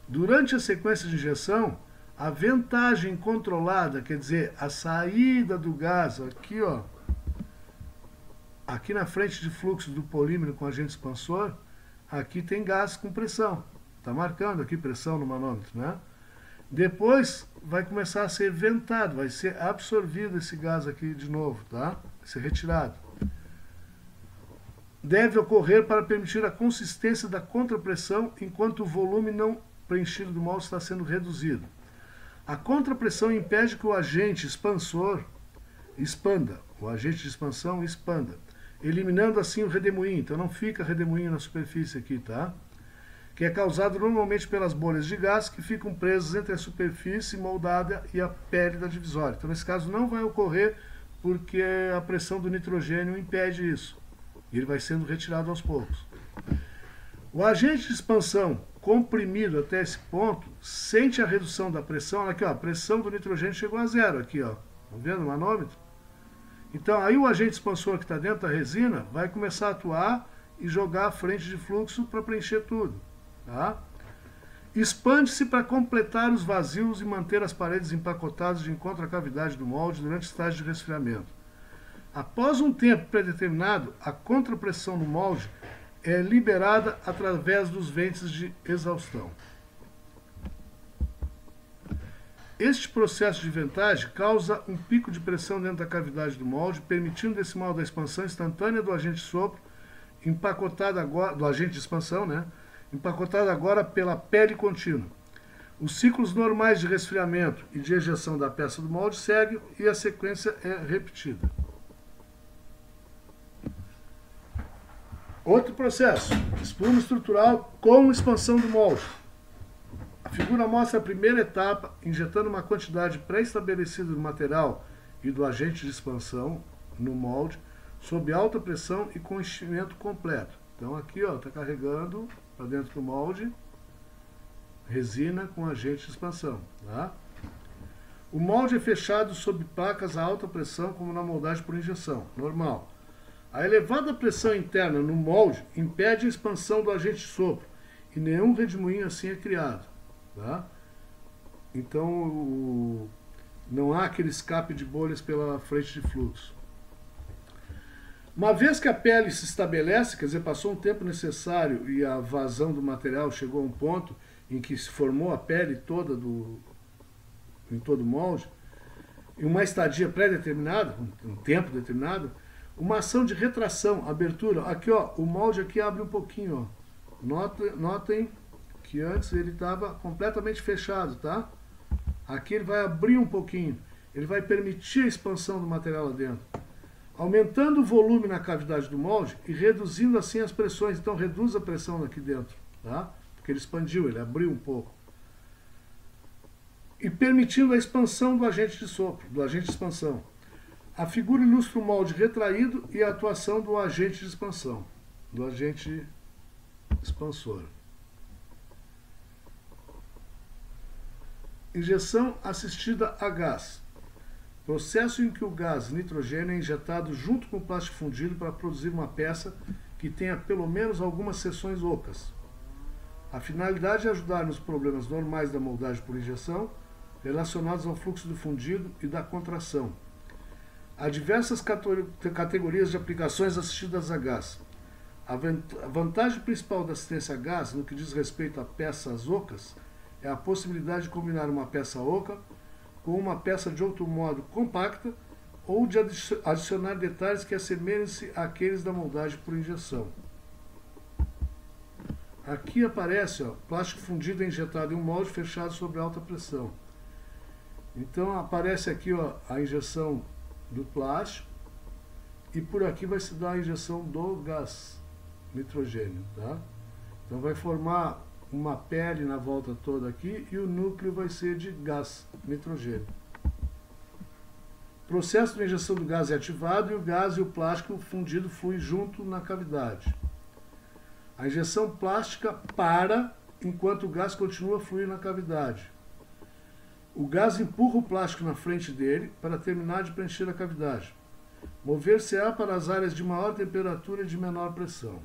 Durante a sequência de injeção, a ventagem controlada, quer dizer, a saída do gás, aqui, ó, aqui na frente de fluxo do polímero com agente expansor, aqui tem gás com pressão. Está marcando aqui pressão no manômetro, né? Depois vai começar a ser ventado, vai ser absorvido esse gás aqui de novo, tá? Vai ser retirado. Deve ocorrer para permitir a consistência da contrapressão enquanto o volume não preenchido do molde está sendo reduzido. A contrapressão impede que o agente expansor expanda, o agente de expansão expanda, eliminando assim o redemoinho. Então não fica redemoinho na superfície aqui, tá? Que é causado normalmente pelas bolhas de gás que ficam presas entre a superfície moldada e a pele da divisória. Então nesse caso não vai ocorrer porque a pressão do nitrogênio impede isso. E ele vai sendo retirado aos poucos. O agente de expansão comprimido até esse ponto sente a redução da pressão. Aqui, ó, a pressão do nitrogênio chegou a zero aqui, ó. Tá vendo o manômetro? Então aí o agente expansor que está dentro da resina vai começar a atuar e jogar a frente de fluxo para preencher tudo. Tá? Expande-se para completar os vazios e manter as paredes empacotadas de encontro à cavidade do molde durante o estágio de resfriamento. Após um tempo predeterminado, a contrapressão no molde é liberada através dos ventes de exaustão. Este processo de ventagem causa um pico de pressão dentro da cavidade do molde, permitindo desse modo a expansão instantânea do agente de sopro, empacotado agora, do agente de expansão, né? Empacotado agora pela pele contínua. Os ciclos normais de resfriamento e de ejeção da peça do molde seguem e a sequência é repetida. Outro processo, espuma estrutural com expansão do molde. A figura mostra a primeira etapa, injetando uma quantidade pré-estabelecida do material e do agente de expansão no molde, sob alta pressão e com enchimento completo. Então aqui está carregando para dentro do molde resina com agente de expansão. Tá? O molde é fechado sob placas a alta pressão, como na moldagem por injeção, normal. A elevada pressão interna no molde impede a expansão do agente de sopro e nenhum redemoinho assim é criado. Tá? Então não há aquele escape de bolhas pela frente de fluxo. Uma vez que a pele se estabelece, quer dizer, passou um tempo necessário e a vazão do material chegou a um ponto em que se formou a pele toda em todo o molde, em uma estadia pré-determinada, um tempo determinado, uma ação de retração, abertura. Aqui, ó, o molde aqui abre um pouquinho, ó. Notem que antes ele estava completamente fechado, tá? Aqui ele vai abrir um pouquinho, ele vai permitir a expansão do material lá dentro, aumentando o volume na cavidade do molde e reduzindo assim as pressões. Então reduz a pressão aqui dentro, tá? Porque ele expandiu, ele abriu um pouco. E permitindo a expansão do agente de sopro, do agente de expansão. A figura ilustra o molde retraído e a atuação do agente de expansão, do agente expansor. Injeção assistida a gás. Processo em que o gás nitrogênio é injetado junto com o plástico fundido para produzir uma peça que tenha pelo menos algumas seções ocas. A finalidade é ajudar nos problemas normais da moldagem por injeção, relacionados ao fluxo do fundido e da contração. Há diversas categorias de aplicações assistidas a gás. A vantagem principal da assistência a gás, no que diz respeito a peças ocas, é a possibilidade de combinar uma peça oca com uma peça de outro modo compacta ou de adicionar detalhes que assemelhem-se àqueles da moldagem por injeção. Aqui aparece, ó, plástico fundido injetado em um molde fechado sob alta pressão. Então aparece aqui, ó, a injeção do plástico e por aqui vai se dar a injeção do gás nitrogênio, tá? Então vai formar uma pele na volta toda aqui e o núcleo vai ser de gás nitrogênio. O processo de injeção do gás é ativado e o gás e o plástico fundido fluem junto na cavidade. A injeção plástica para enquanto o gás continua a fluir na cavidade. O gás empurra o plástico na frente dele para terminar de preencher a cavidade. Mover-se-á para as áreas de maior temperatura e de menor pressão.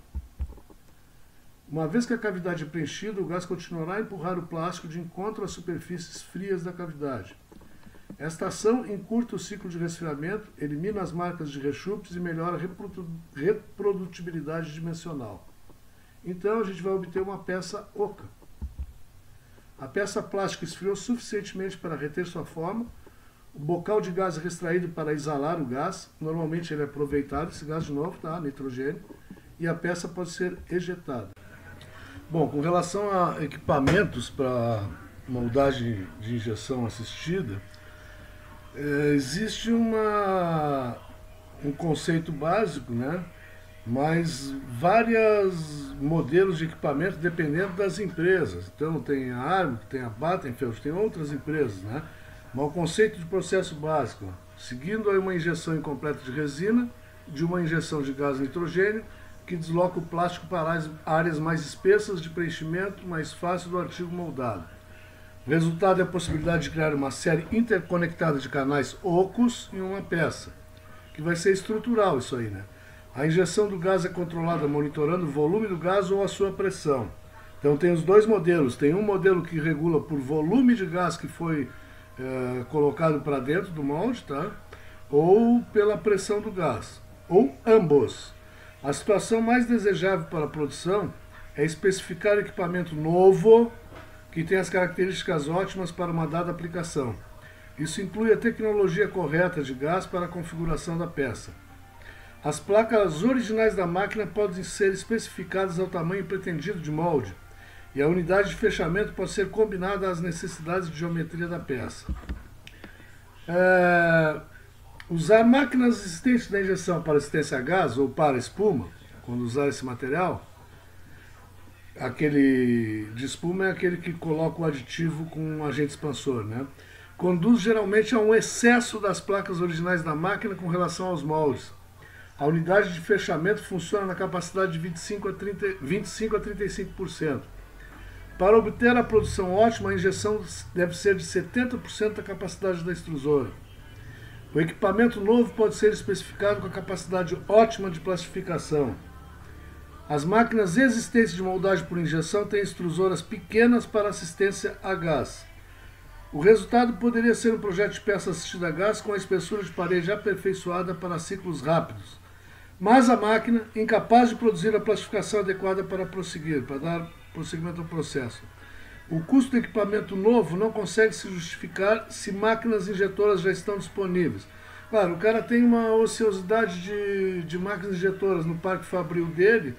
Uma vez que a cavidade é preenchida, o gás continuará a empurrar o plástico de encontro às superfícies frias da cavidade. Esta ação encurta o ciclo de resfriamento, elimina as marcas de rechupes e melhora a reprodutibilidade dimensional. Então a gente vai obter uma peça oca. A peça plástica esfriou suficientemente para reter sua forma, o bocal de gás é extraído para exalar o gás, normalmente ele é aproveitado, esse gás de novo, tá? Nitrogênio, e a peça pode ser ejetada. Bom, com relação a equipamentos para moldagem de injeção assistida, existe um conceito básico, né? Mas vários modelos de equipamento dependendo das empresas. Então tem a Armo, tem a Battenfeld, tem outras empresas, né? Mas o conceito de processo básico, seguindo aí uma injeção incompleta de resina, de uma injeção de gás nitrogênio, que desloca o plástico para áreas mais espessas de preenchimento mais fácil do artigo moldado. O resultado é a possibilidade de criar uma série interconectada de canais ocos em uma peça, que vai ser estrutural isso aí, né? A injeção do gás é controlada monitorando o volume do gás ou a sua pressão. Então tem os dois modelos. Tem um modelo que regula por volume de gás que foi colocado para dentro do molde, tá? Ou pela pressão do gás, ou ambos. A situação mais desejável para a produção é especificar equipamento novo que tem as características ótimas para uma dada aplicação. Isso inclui a tecnologia correta de gás para a configuração da peça. As placas originais da máquina podem ser especificadas ao tamanho pretendido de molde, e a unidade de fechamento pode ser combinada às necessidades de geometria da peça. Usar máquinas existentes da injeção para assistência a gás ou para espuma, quando usar esse material, aquele de espuma é aquele que coloca o aditivo com um agente expansor, né? Conduz geralmente a um excesso das placas originais da máquina com relação aos moldes. A unidade de fechamento funciona na capacidade de 25 a 35%. Para obter a produção ótima, a injeção deve ser de 70% da capacidade da extrusora. O equipamento novo pode ser especificado com a capacidade ótima de plastificação. As máquinas existentes de moldagem por injeção têm extrusoras pequenas para assistência a gás. O resultado poderia ser um projeto de peça assistida a gás com a espessura de parede aperfeiçoada para ciclos rápidos. Mas a máquina, incapaz de produzir a plastificação adequada para dar prosseguimento ao processo. O custo do equipamento novo não consegue se justificar se máquinas injetoras já estão disponíveis. Claro, o cara tem uma ociosidade de máquinas injetoras no parque fabril dele,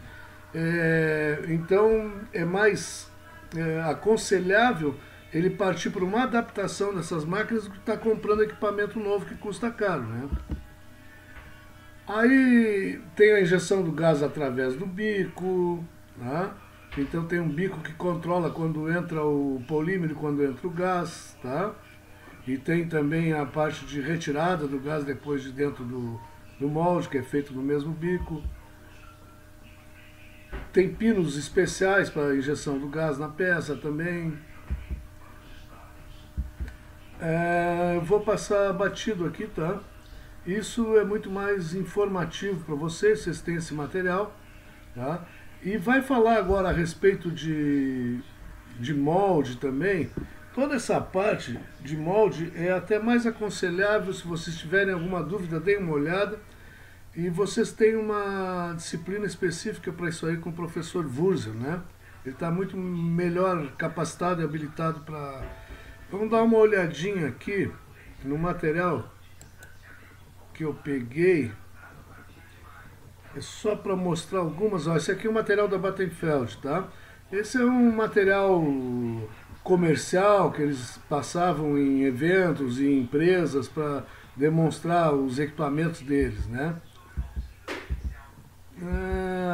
então é mais aconselhável ele partir por uma adaptação dessas máquinas do que estar comprando equipamento novo que custa caro, né? Aí tem a injeção do gás através do bico, né? Então tem um bico que controla quando entra o polímero e quando entra o gás, tá? E tem também a parte de retirada do gás depois de dentro do molde, que é feito no mesmo bico. Tem pinos especiais para a injeção do gás na peça também. Vou passar batido aqui, tá? Isso é muito mais informativo para vocês têm esse material, tá? E vai falar agora a respeito de molde também. Toda essa parte de molde é até mais aconselhável, se vocês tiverem alguma dúvida, deem uma olhada. E vocês têm uma disciplina específica para isso aí com o professor Wurzel, né? Ele está muito melhor capacitado e habilitado para... Vamos dar uma olhadinha aqui no material que eu peguei. É só para mostrar algumas. Ó, esse aqui é o material da Battenfeld, tá? Esse é um material comercial que eles passavam em eventos e empresas para demonstrar os equipamentos deles, né?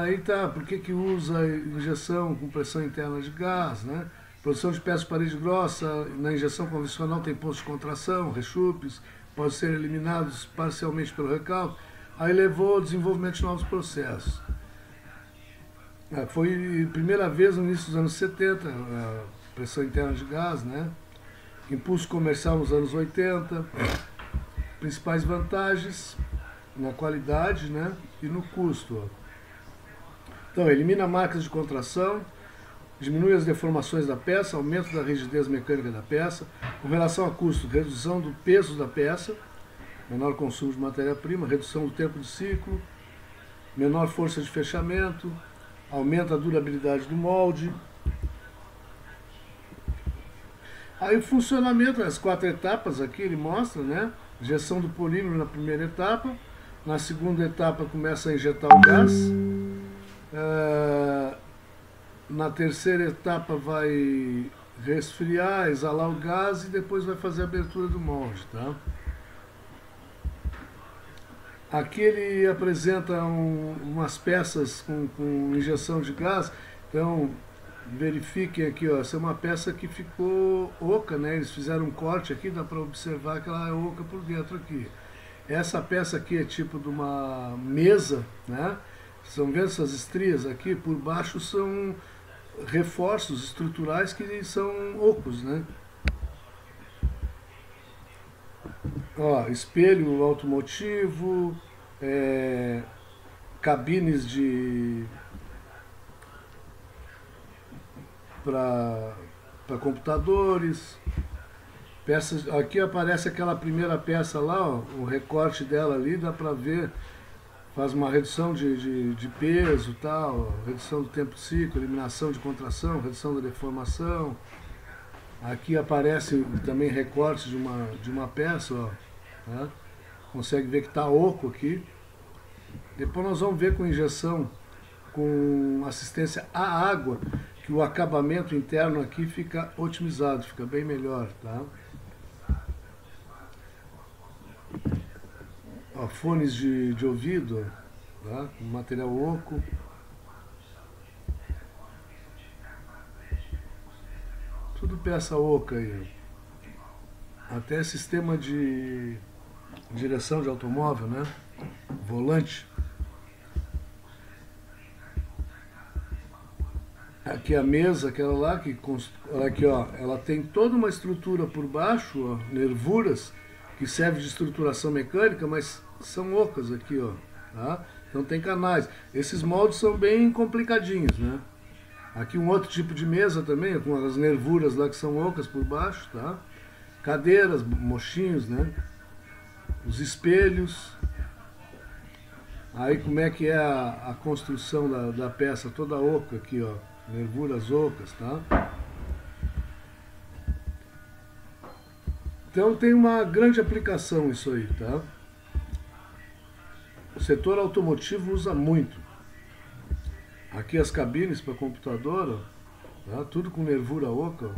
Aí tá, por que usa injeção com pressão interna de gás, né? Produção de peças de parede grossa, na injeção convencional tem pontos de contração, rechupes, podem ser eliminados parcialmente pelo recálculo. Aí levou ao desenvolvimento de novos processos. Foi a primeira vez no início dos anos 70, a pressão interna de gás, né? Impulso comercial nos anos 80, principais vantagens na qualidade, né? E no custo. Então, elimina marcas de contração, diminui as deformações da peça, aumento da rigidez mecânica da peça. Com relação a custo, redução do peso da peça, menor consumo de matéria-prima, redução do tempo de ciclo, menor força de fechamento, aumenta a durabilidade do molde. Aí o funcionamento, as 4 etapas aqui ele mostra, né? Injeção do polímero na primeira etapa, na segunda etapa começa a injetar o gás, na terceira etapa vai resfriar, exalar o gás e depois vai fazer a abertura do molde, tá? Aqui ele apresenta umas peças com injeção de gás, então verifiquem aqui, ó, essa é uma peça que ficou oca, né? Eles fizeram um corte aqui, dá para observar que ela é oca por dentro aqui. Essa peça aqui é tipo de uma mesa, né? Estão vendo essas estrias aqui? Por baixo são reforços estruturais que são ocos, né? Ó, espelho automotivo, cabines para computadores, peças. Aqui aparece aquela primeira peça lá, ó, o recorte dela ali, dá para ver, faz uma redução de peso, tal, redução do tempo de ciclo, eliminação de contração, redução da deformação. Aqui aparece também recortes de uma peça, ó, tá? Consegue ver que está oco aqui. Depois nós vamos ver com injeção, com assistência à água, que o acabamento interno aqui fica otimizado, fica bem melhor, tá? Ó, fones de ouvido, tá? Material oco. Tudo peça oca aí. Até sistema de direção de automóvel, né? Volante. Aqui a mesa, aquela lá, aqui, ó, ela tem toda uma estrutura por baixo, ó, nervuras, que serve de estruturação mecânica, mas são ocas aqui, ó, tá? Então tem canais. Esses moldes são bem complicadinhos, né? Aqui um outro tipo de mesa também, com as nervuras lá que são ocas por baixo, tá? Cadeiras, mochinhos, né? Os espelhos. Aí como é que é a construção da peça toda oca aqui, ó. Nervuras ocas, tá? Então tem uma grande aplicação isso aí, tá? O setor automotivo usa muito. Aqui as cabines para computador, ó, tá? Tudo com nervura oca,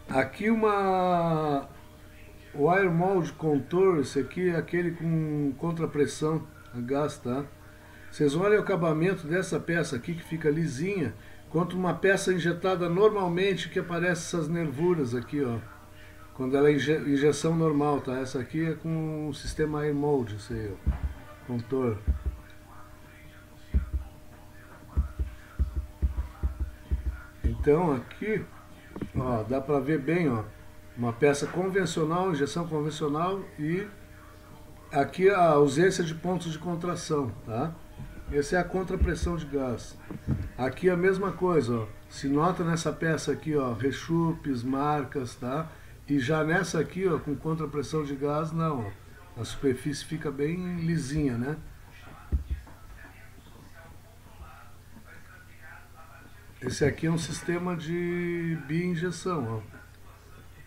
ó. Aqui uma Wire Mold Contour, esse aqui é aquele com contrapressão a gás, tá? Vocês olhem o acabamento dessa peça aqui que fica lisinha, contra uma peça injetada normalmente que aparece essas nervuras aqui, ó. Quando ela é injeção normal, tá? Essa aqui é com o sistema Air Mold, esse aí, ó. Contour. Então aqui, ó, dá pra ver bem, ó. Uma peça convencional, injeção convencional e aqui a ausência de pontos de contração, tá? Essa é a contrapressão de gás. Aqui a mesma coisa, ó. Se nota nessa peça aqui, ó, rechupes, marcas, tá? E já nessa aqui, ó, com contrapressão de gás, não, ó. A superfície fica bem lisinha, né? Esse aqui é um sistema de bi-injeção, ó.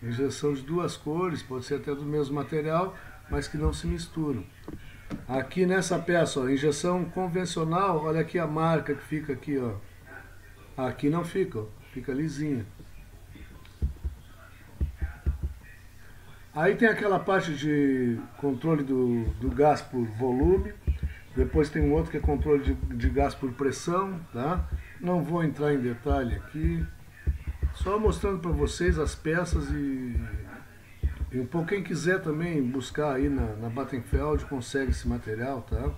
Injeção de duas cores, pode ser até do mesmo material, mas que não se misturam. Aqui nessa peça, ó, injeção convencional, olha aqui a marca que fica aqui, ó. Aqui não fica, ó, fica lisinha. Aí tem aquela parte de controle do gás por volume, depois tem um outro que é controle de gás por pressão, tá? Não vou entrar em detalhe aqui, só mostrando para vocês as peças e um pouco, quem quiser também buscar aí na Battenfeld consegue esse material, tá?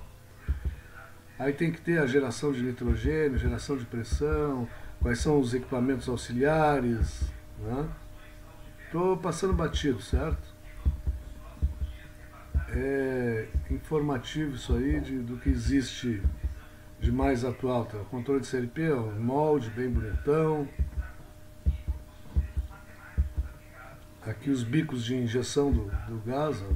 Aí tem que ter a geração de nitrogênio, geração de pressão, quais são os equipamentos auxiliares, né? Tô passando batido, certo? É informativo isso aí do que existe de mais atual, tá? Controle de CLP, ó, molde bem bonitão. Aqui os bicos de injeção do gás, ó.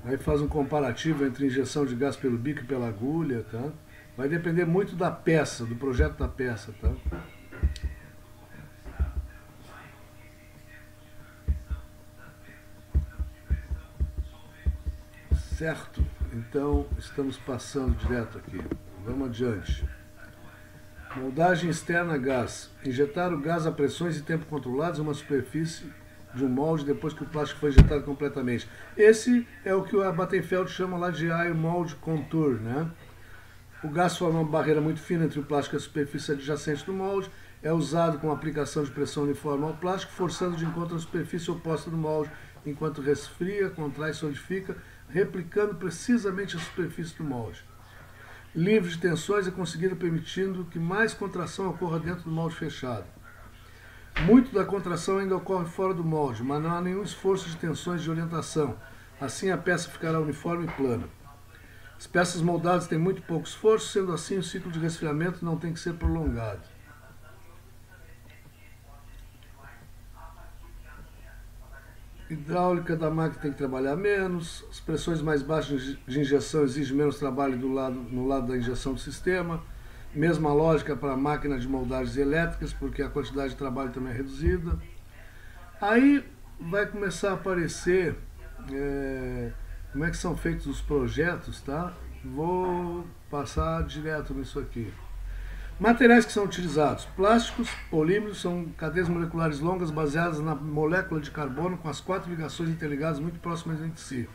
Aí faz um comparativo entre injeção de gás pelo bico e pela agulha, tá? Vai depender muito da peça, do projeto da peça, tá? Certo? Então, estamos passando direto aqui. Vamos adiante. Moldagem externa a gás. Injetar o gás a pressões e tempo controlados em uma superfície de um molde depois que o plástico foi injetado completamente. Esse é o que a Battenfeld chama lá de Air Mold Contour, né? O gás forma uma barreira muito fina entre o plástico e a superfície adjacente do molde. É usado com aplicação de pressão uniforme ao plástico, forçando de encontro a superfície oposta do molde, enquanto resfria, contrai e solidifica, replicando precisamente a superfície do molde. Livre de tensões é conseguido permitindo que mais contração ocorra dentro do molde fechado. Muito da contração ainda ocorre fora do molde, mas não há nenhum esforço de tensões de orientação. Assim a peça ficará uniforme e plana. As peças moldadas têm muito pouco esforço, sendo assim o ciclo de resfriamento não tem que ser prolongado. Hidráulica da máquina tem que trabalhar menos, as pressões mais baixas de injeção exigem menos trabalho no lado da injeção do sistema. Mesma lógica para a máquina de moldagens elétricas, porque a quantidade de trabalho também é reduzida. Aí vai começar a aparecer como é que são feitos os projetos, tá? Vou passar direto nisso aqui. Materiais que são utilizados. Plásticos, polímeros, são cadeias moleculares longas baseadas na molécula de carbono com as 4 ligações interligadas muito próximas entre si.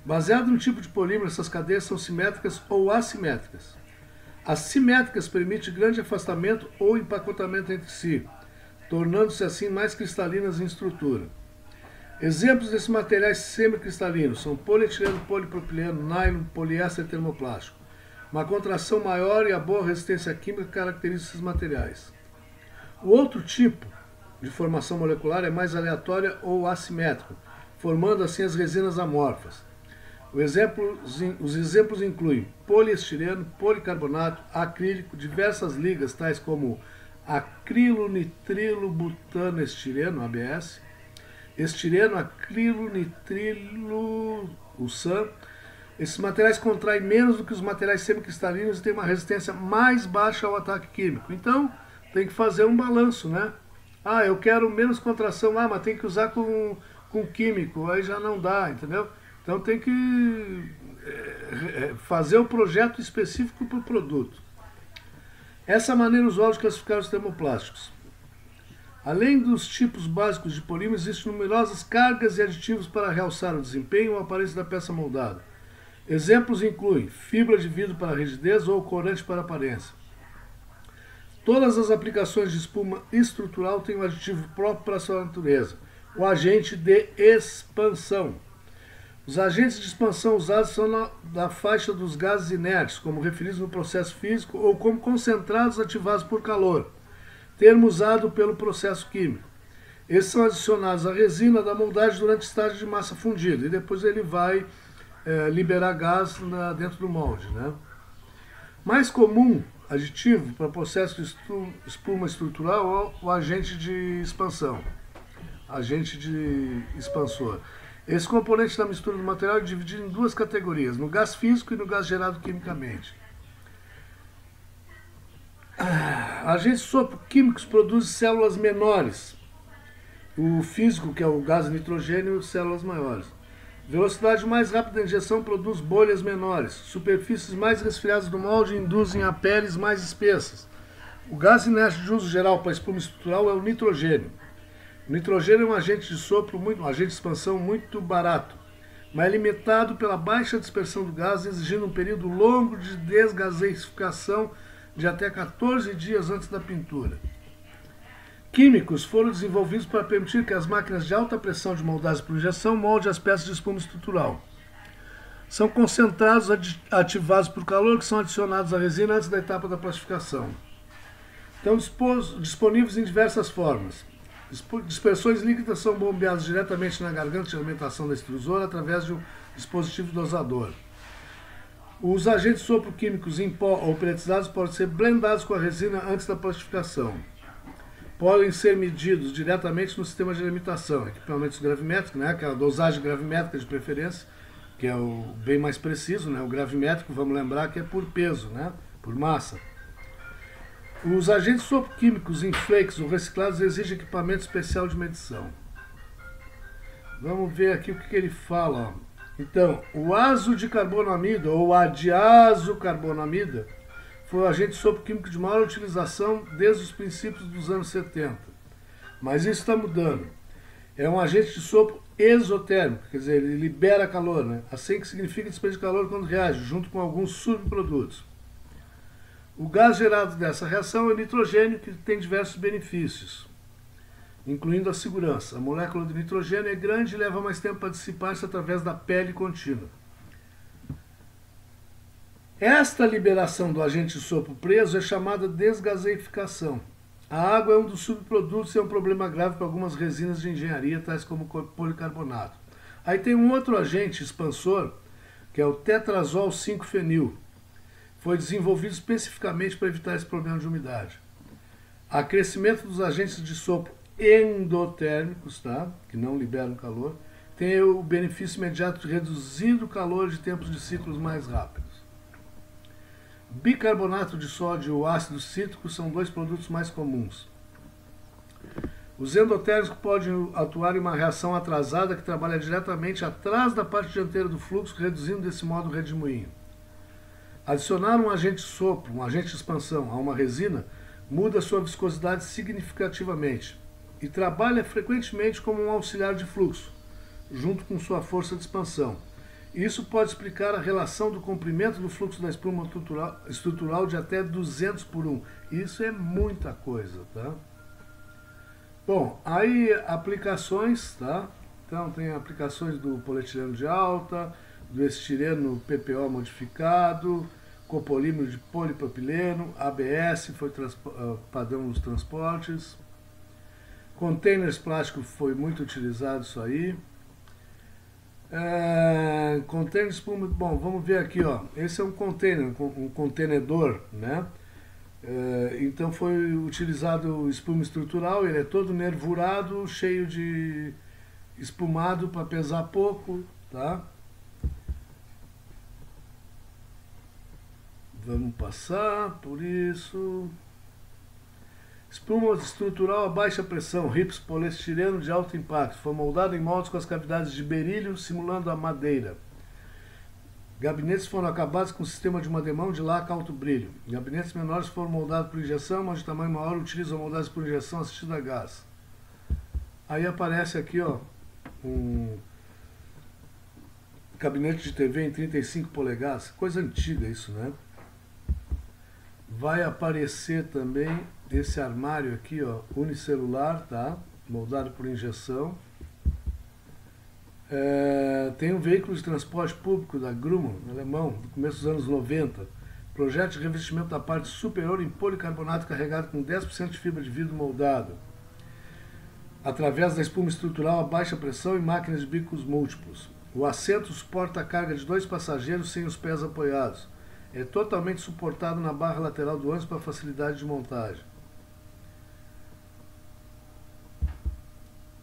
Baseado no tipo de polímero, essas cadeias são simétricas ou assimétricas. As simétricas permitem grande afastamento ou empacotamento entre si, tornando-se assim mais cristalinas em estrutura. Exemplos desses materiais semicristalinos são polietileno, polipropileno, nylon, poliéster e termoplástico. Uma contração maior e a boa resistência química caracterizam esses materiais. O outro tipo de formação molecular é mais aleatória ou assimétrica, formando assim as resinas amorfas. Os exemplos incluem poliestireno, policarbonato, acrílico, diversas ligas tais como acrilonitrilo-butanoestireno, ABS, estireno, acrilonitrilo, o SAN. Esses materiais contraem menos do que os materiais semicristalinos e têm uma resistência mais baixa ao ataque químico. Então, tem que fazer um balanço, né? Ah, eu quero menos contração, mas tem que usar com químico, aí já não dá, entendeu? Então tem que fazer o projeto específico para o produto. Essa é a maneira usual de classificar os termoplásticos. Além dos tipos básicos de polímero, existem numerosas cargas e aditivos para realçar o desempenho ou a aparência da peça moldada. Exemplos incluem fibra de vidro para rigidez ou corante para aparência. Todas as aplicações de espuma estrutural têm um aditivo próprio para sua natureza, o agente de expansão. Os agentes de expansão usados são da faixa dos gases inertes, como referidos no processo físico, ou como concentrados ativados por calor, termo usado pelo processo químico. Esses são adicionados à resina da moldagem durante o estágio de massa fundida, e depois ele vai liberar gás dentro do molde, né? Mais comum aditivo para processo de espuma estrutural é o agente de expansão, agente de expansor. Esse componente da mistura do material é dividido em duas categorias, no gás físico e no gás gerado quimicamente. Agentes sopro-químicos produzem células menores. O físico, que é o gás nitrogênio, células maiores. Velocidade mais rápida da injeção produz bolhas menores. Superfícies mais resfriadas do molde induzem a peles mais espessas. O gás inerte de uso geral para espuma estrutural é o nitrogênio. O nitrogênio é um agente de sopro, um agente de expansão muito barato. mas é limitado pela baixa dispersão do gás, exigindo um período longo de desgaseificação de até 14 dias antes da pintura. Químicos foram desenvolvidos para permitir que as máquinas de alta pressão de moldagem por injeção moldem as peças de espuma estrutural. São concentrados ativados por calor que são adicionados à resina antes da etapa da plastificação. Estão disponíveis em diversas formas. Dispersões líquidas são bombeadas diretamente na garganta de alimentação da extrusora através de um dispositivo dosador. Os agentes sopro químicos em pó ou peletizados podem ser blendados com a resina antes da plastificação. Podem ser medidos diretamente no sistema de limitação, equipamentos gravimétricos, né, aquela dosagem gravimétrica de preferência, que é o bem mais preciso, né, o gravimétrico, vamos lembrar que é por peso, né, por massa. Os agentes sopro-químicos em flakes ou reciclados exigem equipamento especial de medição. Vamos ver aqui o que ele fala. Então, o azo-dicarbonamida ou a diazocarbonamida foi o agente sopro-químico de maior utilização desde os princípios dos anos 70. Mas isso está mudando. É um agente de sopro exotérmico, quer dizer, ele libera calor, né? Assim que significa despejo de calor quando reage, junto com alguns subprodutos. O gás gerado dessa reação é nitrogênio, que tem diversos benefícios, incluindo a segurança. A molécula de nitrogênio é grande e leva mais tempo para dissipar-se através da pele contínua. Esta liberação do agente de sopro preso é chamada desgaseificação. A água é um dos subprodutos e é um problema grave para algumas resinas de engenharia, tais como policarbonato. Aí tem um outro agente expansor, que é o tetrazol 5-fenil. Foi desenvolvido especificamente para evitar esse problema de umidade. Acrescimento dos agentes de sopro endotérmicos, tá? Que não liberam calor, tem o benefício imediato de reduzir o calor de tempos de ciclos mais rápidos. Bicarbonato de sódio ou ácido cítrico são dois produtos mais comuns. Os endotérmicos podem atuar em uma reação atrasada que trabalha diretamente atrás da parte dianteira do fluxo, reduzindo desse modo o redemoinho. Adicionar um agente sopro, um agente de expansão, a uma resina muda sua viscosidade significativamente e trabalha frequentemente como um auxiliar de fluxo, junto com sua força de expansão. Isso pode explicar a relação do comprimento do fluxo da espuma estrutural de até 200 por 1. Isso é muita coisa, tá? Bom, aí aplicações, tá? Então tem aplicações do polietileno de alta, do estireno PPO modificado, copolímero de polipropileno, ABS foi padrão nos transportes. Containers plásticos foi muito utilizado isso aí. Container espuma, bom, vamos ver aqui, ó. Esse é um container, um contenedor, né? Então foi utilizado espuma estrutural, ele é todo nervurado, cheio de espumado para pesar pouco, tá? Vamos passar por isso. Espuma estrutural a baixa pressão, RIPS poliestireno de alto impacto. Foi moldado em moldes com as cavidades de berílio, simulando a madeira. Gabinetes foram acabados com sistema de mademão de laca alto brilho. Gabinetes menores foram moldados por injeção, mas de tamanho maior utilizam moldados por injeção assistida a gás. Aí aparece aqui, ó, um gabinete de TV em 35 polegadas. Coisa antiga isso, né? Vai aparecer também esse armário aqui, ó, unicelular, tá? Moldado por injeção. Tem um veículo de transporte público da Grumman, alemão, do começo dos anos 90. Projeto de revestimento da parte superior em policarbonato carregado com 10% de fibra de vidro moldado. Através da espuma estrutural a baixa pressão e máquinas de bicos múltiplos. O assento suporta a carga de 2 passageiros sem os pés apoiados. É totalmente suportado na barra lateral do ônibus para facilidade de montagem.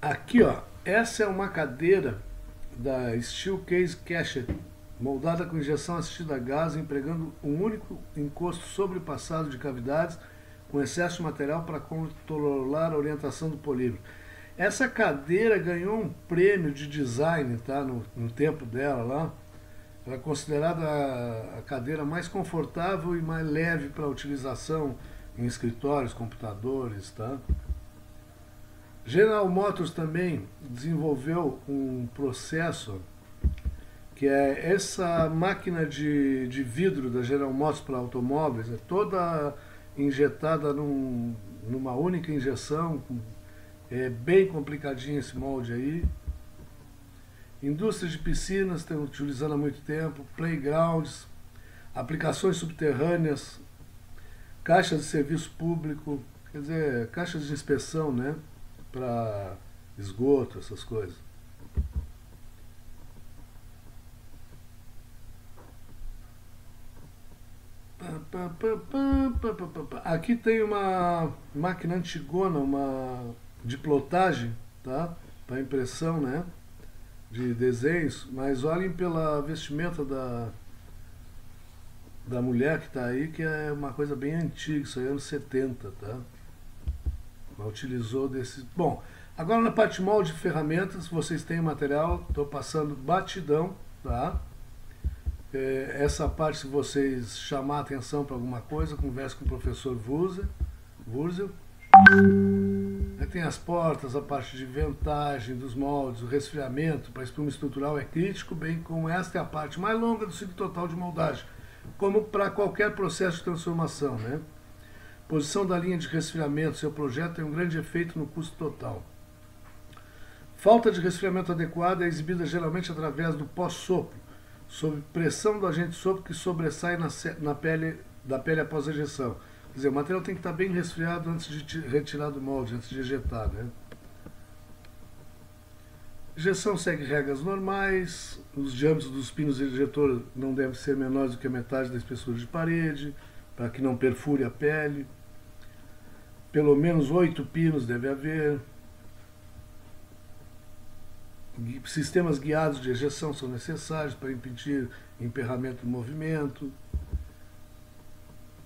Aqui, ó, essa é uma cadeira da Steel Case Casher, moldada com injeção assistida a gás, empregando um único encosto sobrepassado de cavidades, com excesso de material para controlar a orientação do polímero. Essa cadeira ganhou um prêmio de design, tá, no tempo dela lá. Ela é considerada a cadeira mais confortável e mais leve para utilização em escritórios, computadores, tá? General Motors também desenvolveu um processo que é essa máquina de vidro da General Motors para automóveis, é toda injetada numa única injeção, é bem complicadinho esse molde aí. Indústria de piscinas, estão utilizando há muito tempo, playgrounds, aplicações subterrâneas, caixas de serviço público, quer dizer, caixas de inspeção, né, para esgoto, essas coisas. Aqui tem uma máquina antigona, uma de plotagem, tá? Para impressão, né? De desenhos, mas olhem pela vestimenta da mulher que está aí, que é uma coisa bem antiga, isso aí é anos 70, tá? Ela utilizou desse. Bom, agora na parte molde de ferramentas, vocês têm material, estou passando batidão, tá? Essa parte, se vocês chamar a atenção para alguma coisa, converse com o professor Wurzel. Aí tem as portas, a parte de ventagem dos moldes, o resfriamento para espuma estrutural é crítico, bem como esta é a parte mais longa do ciclo total de moldagem, como para qualquer processo de transformação, né? Posição da linha de resfriamento, seu projeto tem um grande efeito no custo total. Falta de resfriamento adequado é exibida geralmente através do pós-sopro, sob pressão do agente sopro que sobressai na pele após a injeção. Quer dizer, o material tem que estar bem resfriado antes de retirar do molde, antes de injetar, né? Injeção segue regras normais, os diâmetros dos pinos de injetor não devem ser menores do que a metade da espessura de parede, para que não perfure a pele. Pelo menos 8 pinos deve haver. Sistemas guiados de ejeção são necessários para impedir emperramento do movimento.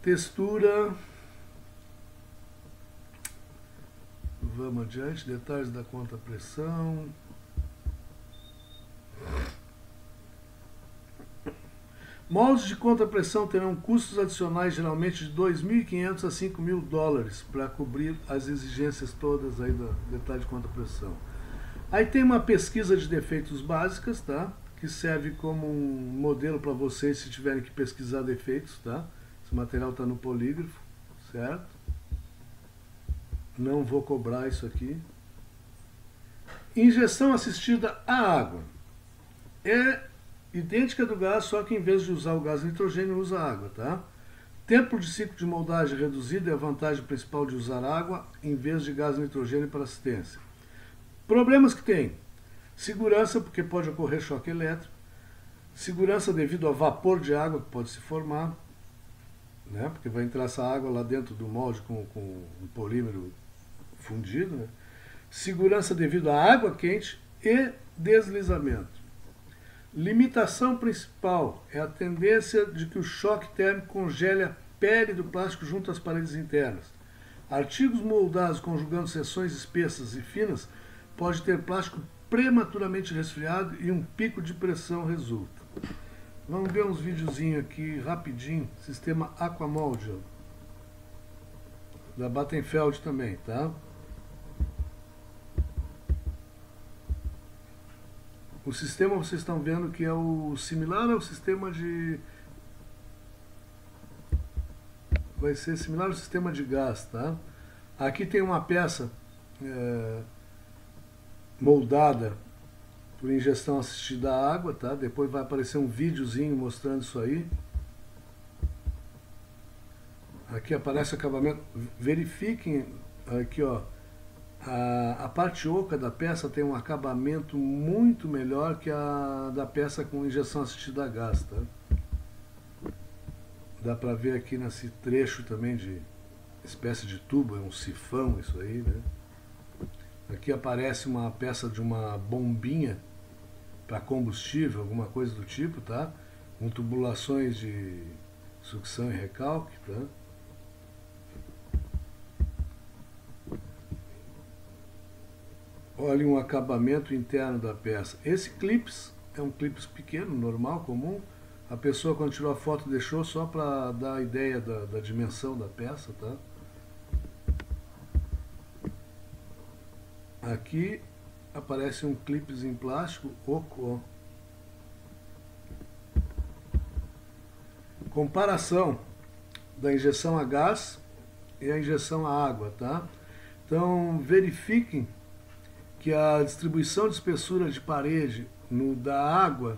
Textura. Vamos adiante. Detalhes da contrapressão. Moldes de contrapressão terão custos adicionais geralmente de $2.500 a $5.000 para cobrir as exigências todas aí do detalhe de contrapressão. Aí tem uma pesquisa de defeitos básicas, tá? Que serve como um modelo para vocês se tiverem que pesquisar defeitos, tá? Esse material está no polígrafo, certo? Não vou cobrar isso aqui. Injeção assistida à água. É idêntica do gás, só que em vez de usar o gás nitrogênio, usa água, tá? Tempo de ciclo de moldagem reduzido é a vantagem principal de usar água em vez de gás nitrogênio para assistência. Problemas que tem: segurança, porque pode ocorrer choque elétrico, segurança devido ao vapor de água que pode se formar, né? Porque vai entrar essa água lá dentro do molde com um polímero fundido, né? Segurança devido à água quente e deslizamento. Limitação principal é a tendência de que o choque térmico congele a pele do plástico junto às paredes internas. Artigos moldados conjugando seções espessas e finas pode ter plástico prematuramente resfriado e um pico de pressão resulta. Vamos ver uns videozinhos aqui rapidinho. Sistema Aquamold, ó, da Battenfeld também, tá? O sistema, vocês estão vendo que é o similar ao sistema de... Vai ser similar ao sistema de gás, tá? Aqui tem uma peça moldada por injeção assistida à água, tá? Depois vai aparecer um videozinho mostrando isso aí. Aqui aparece o acabamento. Verifiquem aqui, ó. A parte oca da peça tem um acabamento muito melhor que a da peça com injeção assistida a gás, tá? Dá pra ver aqui nesse trecho também de espécie de tubo, é um sifão isso aí, né? Aqui aparece uma peça de uma bombinha para combustível, alguma coisa do tipo, tá? Com tubulações de sucção e recalque, tá? Olha um acabamento interno da peça. Esse clips é um clips pequeno, normal, comum. A pessoa, quando tirou a foto, deixou só para dar a ideia da dimensão da peça, tá? Aqui aparece um clips em plástico oco, ó. comparação da injeção a gás e a injeção a água, tá? Então verifiquem que a distribuição de espessura de parede da água,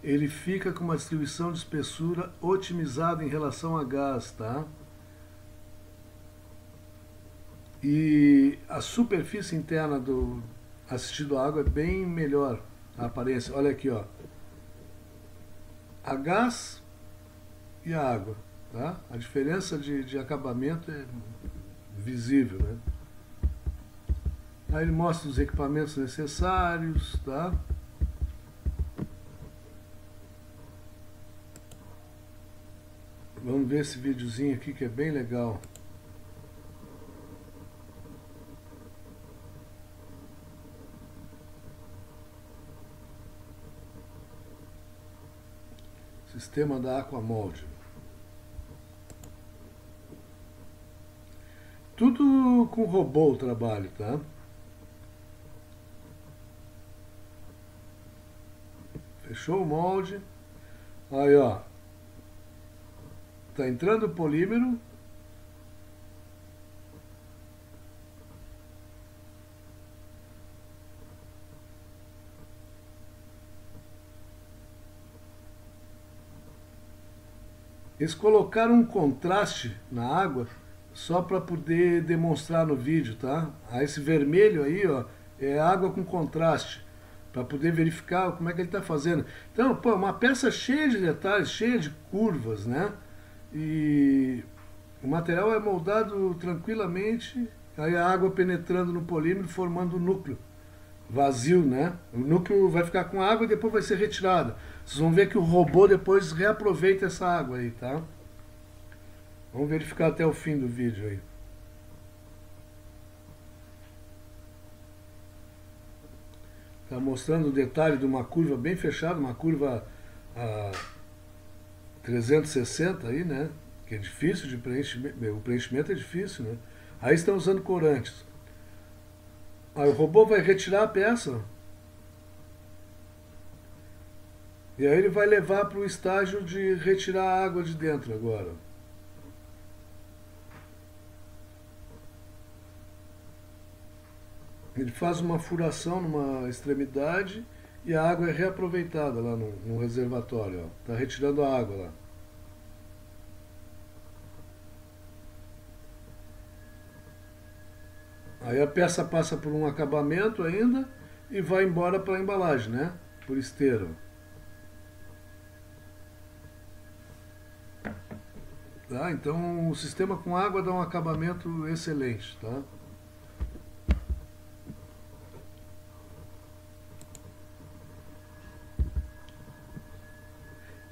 ele fica com uma distribuição de espessura otimizada em relação a gás, tá? E a superfície interna do assistido à água é bem melhor a aparência. Olha aqui, ó. A gás e a água, tá? A diferença de acabamento é visível, né? Aí ele mostra os equipamentos necessários, tá? Vamos ver esse videozinho aqui que é bem legal. Sistema da Aquamold. Tudo com robô o trabalho, tá? Fechou o molde. Aí, ó. Tá entrando o polímero. Eles colocaram um contraste na água só para poder demonstrar no vídeo, tá? Aí esse vermelho aí, ó, é água com contraste, para poder verificar como é que ele está fazendo. Então, pô, uma peça cheia de detalhes, cheia de curvas, né? E o material é moldado tranquilamente, aí a água penetrando no polímero, formando o núcleo vazio, né? O núcleo vai ficar com água e depois vai ser retirado. Vocês vão ver que o robô depois reaproveita essa água aí, tá? Vamos verificar até o fim do vídeo aí. Tá mostrando o detalhe de uma curva bem fechada, uma curva 360 aí, né? Que é difícil de preenchimento, o preenchimento é difícil, né? Aí estão usando corantes. Aí o robô vai retirar a peça. E aí ele vai levar para o estágio de retirar a água de dentro agora. Ele faz uma furação numa extremidade e a água é reaproveitada lá no reservatório. Está retirando a água lá. Aí a peça passa por um acabamento ainda e vai embora para a embalagem, né? Por esteira. Tá? Então o sistema com água dá um acabamento excelente, tá?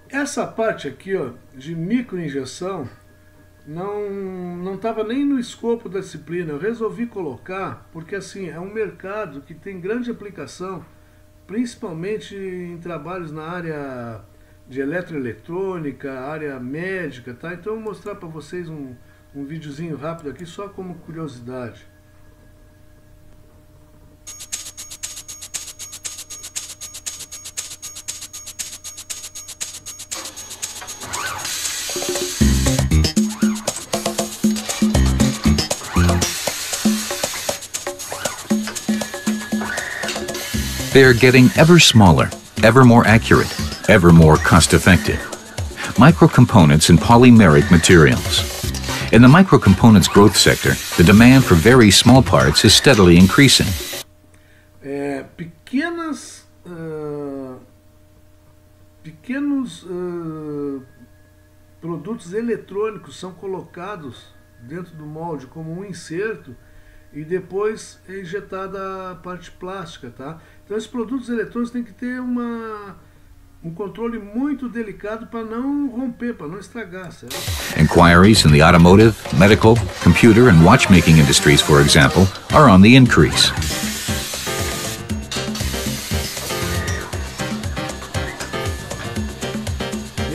Essa parte aqui, ó, de microinjeção não estava nem no escopo da disciplina. Eu resolvi colocar porque assim é um mercado que tem grande aplicação, principalmente em trabalhos na área de eletroeletrônica, área médica, tá? Então eu vou mostrar para vocês um videozinho rápido aqui só como curiosidade. They are getting ever smaller, ever more accurate, ever more cost-effective. Microcomponents and polymeric materials. In the microcomponents growth sector, the demand for very small parts is steadily increasing. Pequenos produtos eletrônicos são colocados dentro do molde como um inserto e depois é injetada a parte plástica, tá? Então esses produtos eletrônicos têm que ter um controle muito delicado para não romper, para não estragar, certo? Inquiries in the automotive, medical, computer and watchmaking industries, for example, are on the increase.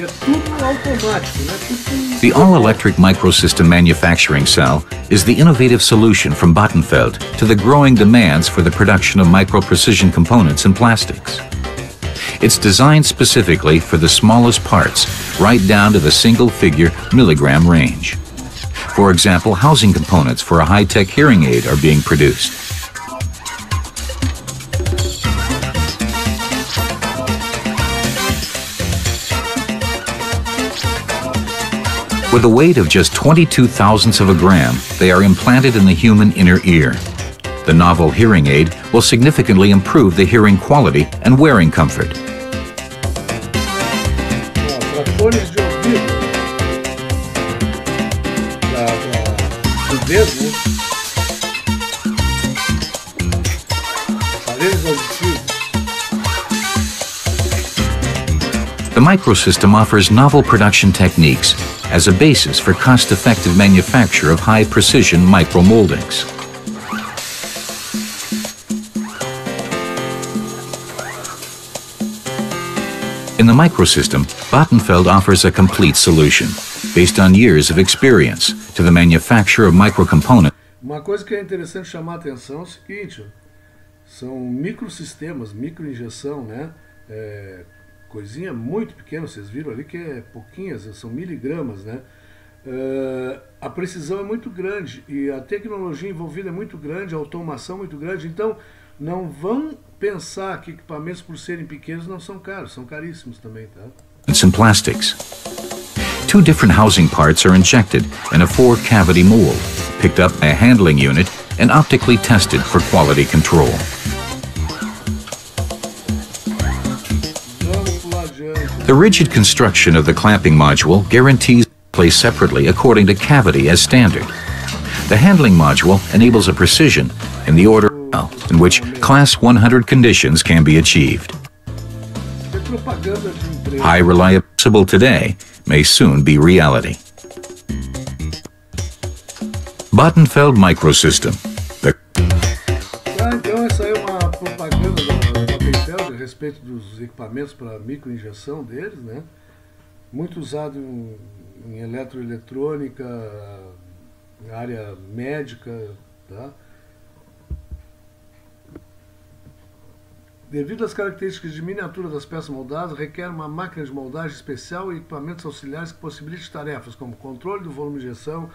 É tudo automático, né? The all-electric microsystem manufacturing cell is the innovative solution from Bottenfeld to the growing demands for the production of micro-precision components and plastics. It's designed specifically for the smallest parts, right down to the single-figure milligram range. For example, housing components for a high-tech hearing aid are being produced. With a weight of just 22 thousandths of a gram, they are implanted in the human inner ear. The novel hearing aid will significantly improve the hearing quality and wearing comfort. Para fones de ouvido, para dedo, aparelhos auditivos. The microsystem offers novel production techniques as a basis for cost-effective manufacture of high-precision micromoldings. In the microsystem, Vattenfeld offers a complete solution, based on years of experience, to the manufacture of microcomponents. Uma coisa que é interessante chamar a atenção é o seguinte, são microsistemas, microinjeção, né? Coisinha muito pequena, vocês viram ali que é pouquinhas, são miligramas, né? A precisão é muito grande e a tecnologia envolvida é muito grande, a automação muito grande, então não vão pensar que equipamentos por serem pequenos não são caros, são caríssimos também, tá? And plastics. 2 different housing parts are injected in a 4-cavity mold, picked up by a handling unit and optically tested for quality control. The rigid construction of the clamping module guarantees placed separately according to cavity as standard. The handling module enables a precision in the order in which Class 100 conditions can be achieved. High reliability possible today may soon be reality. Vattenfeld Microsystem. Então essa é uma propaganda da Vattenfeld a respeito dos equipamentos para microinjeção deles, né? Muito usado em eletroeletrônica, na área médica, tá? Devido às características de miniatura das peças moldadas, requer uma máquina de moldagem especial e equipamentos auxiliares que possibilitem tarefas como controle do volume de injeção,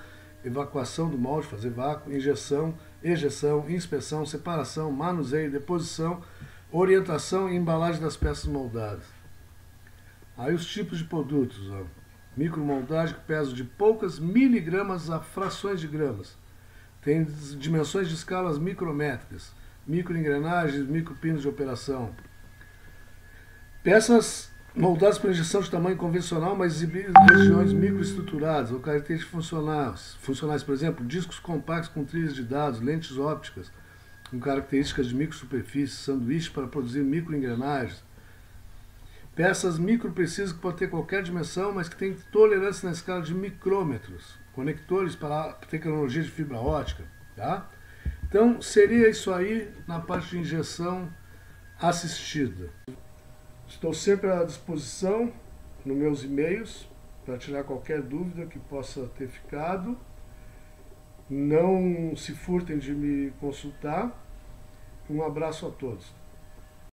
evacuação do molde, fazer vácuo, injeção, ejeção, inspeção, separação, manuseio, deposição, orientação e embalagem das peças moldadas. Aí os tipos de produtos, ó. Micromoldagem que pesa de poucas miligramas a frações de gramas. Tem dimensões de escalas micrométricas. Microengrenagens, micropinos de operação. Peças moldadas para injeção de tamanho convencional, mas exibidas em regiões microestruturadas ou características funcionais, por exemplo, discos compactos com trilhas de dados, lentes ópticas com características de microsuperfície, sanduíche para produzir microengrenagens. Peças microprecisas que podem ter qualquer dimensão, mas que têm tolerância na escala de micrômetros. Conectores para tecnologia de fibra ótica, tá? Então, seria isso aí na parte de injeção assistida. Estou sempre à disposição nos meus e-mails para tirar qualquer dúvida que possa ter ficado. Não se furtem de me consultar. Um abraço a todos.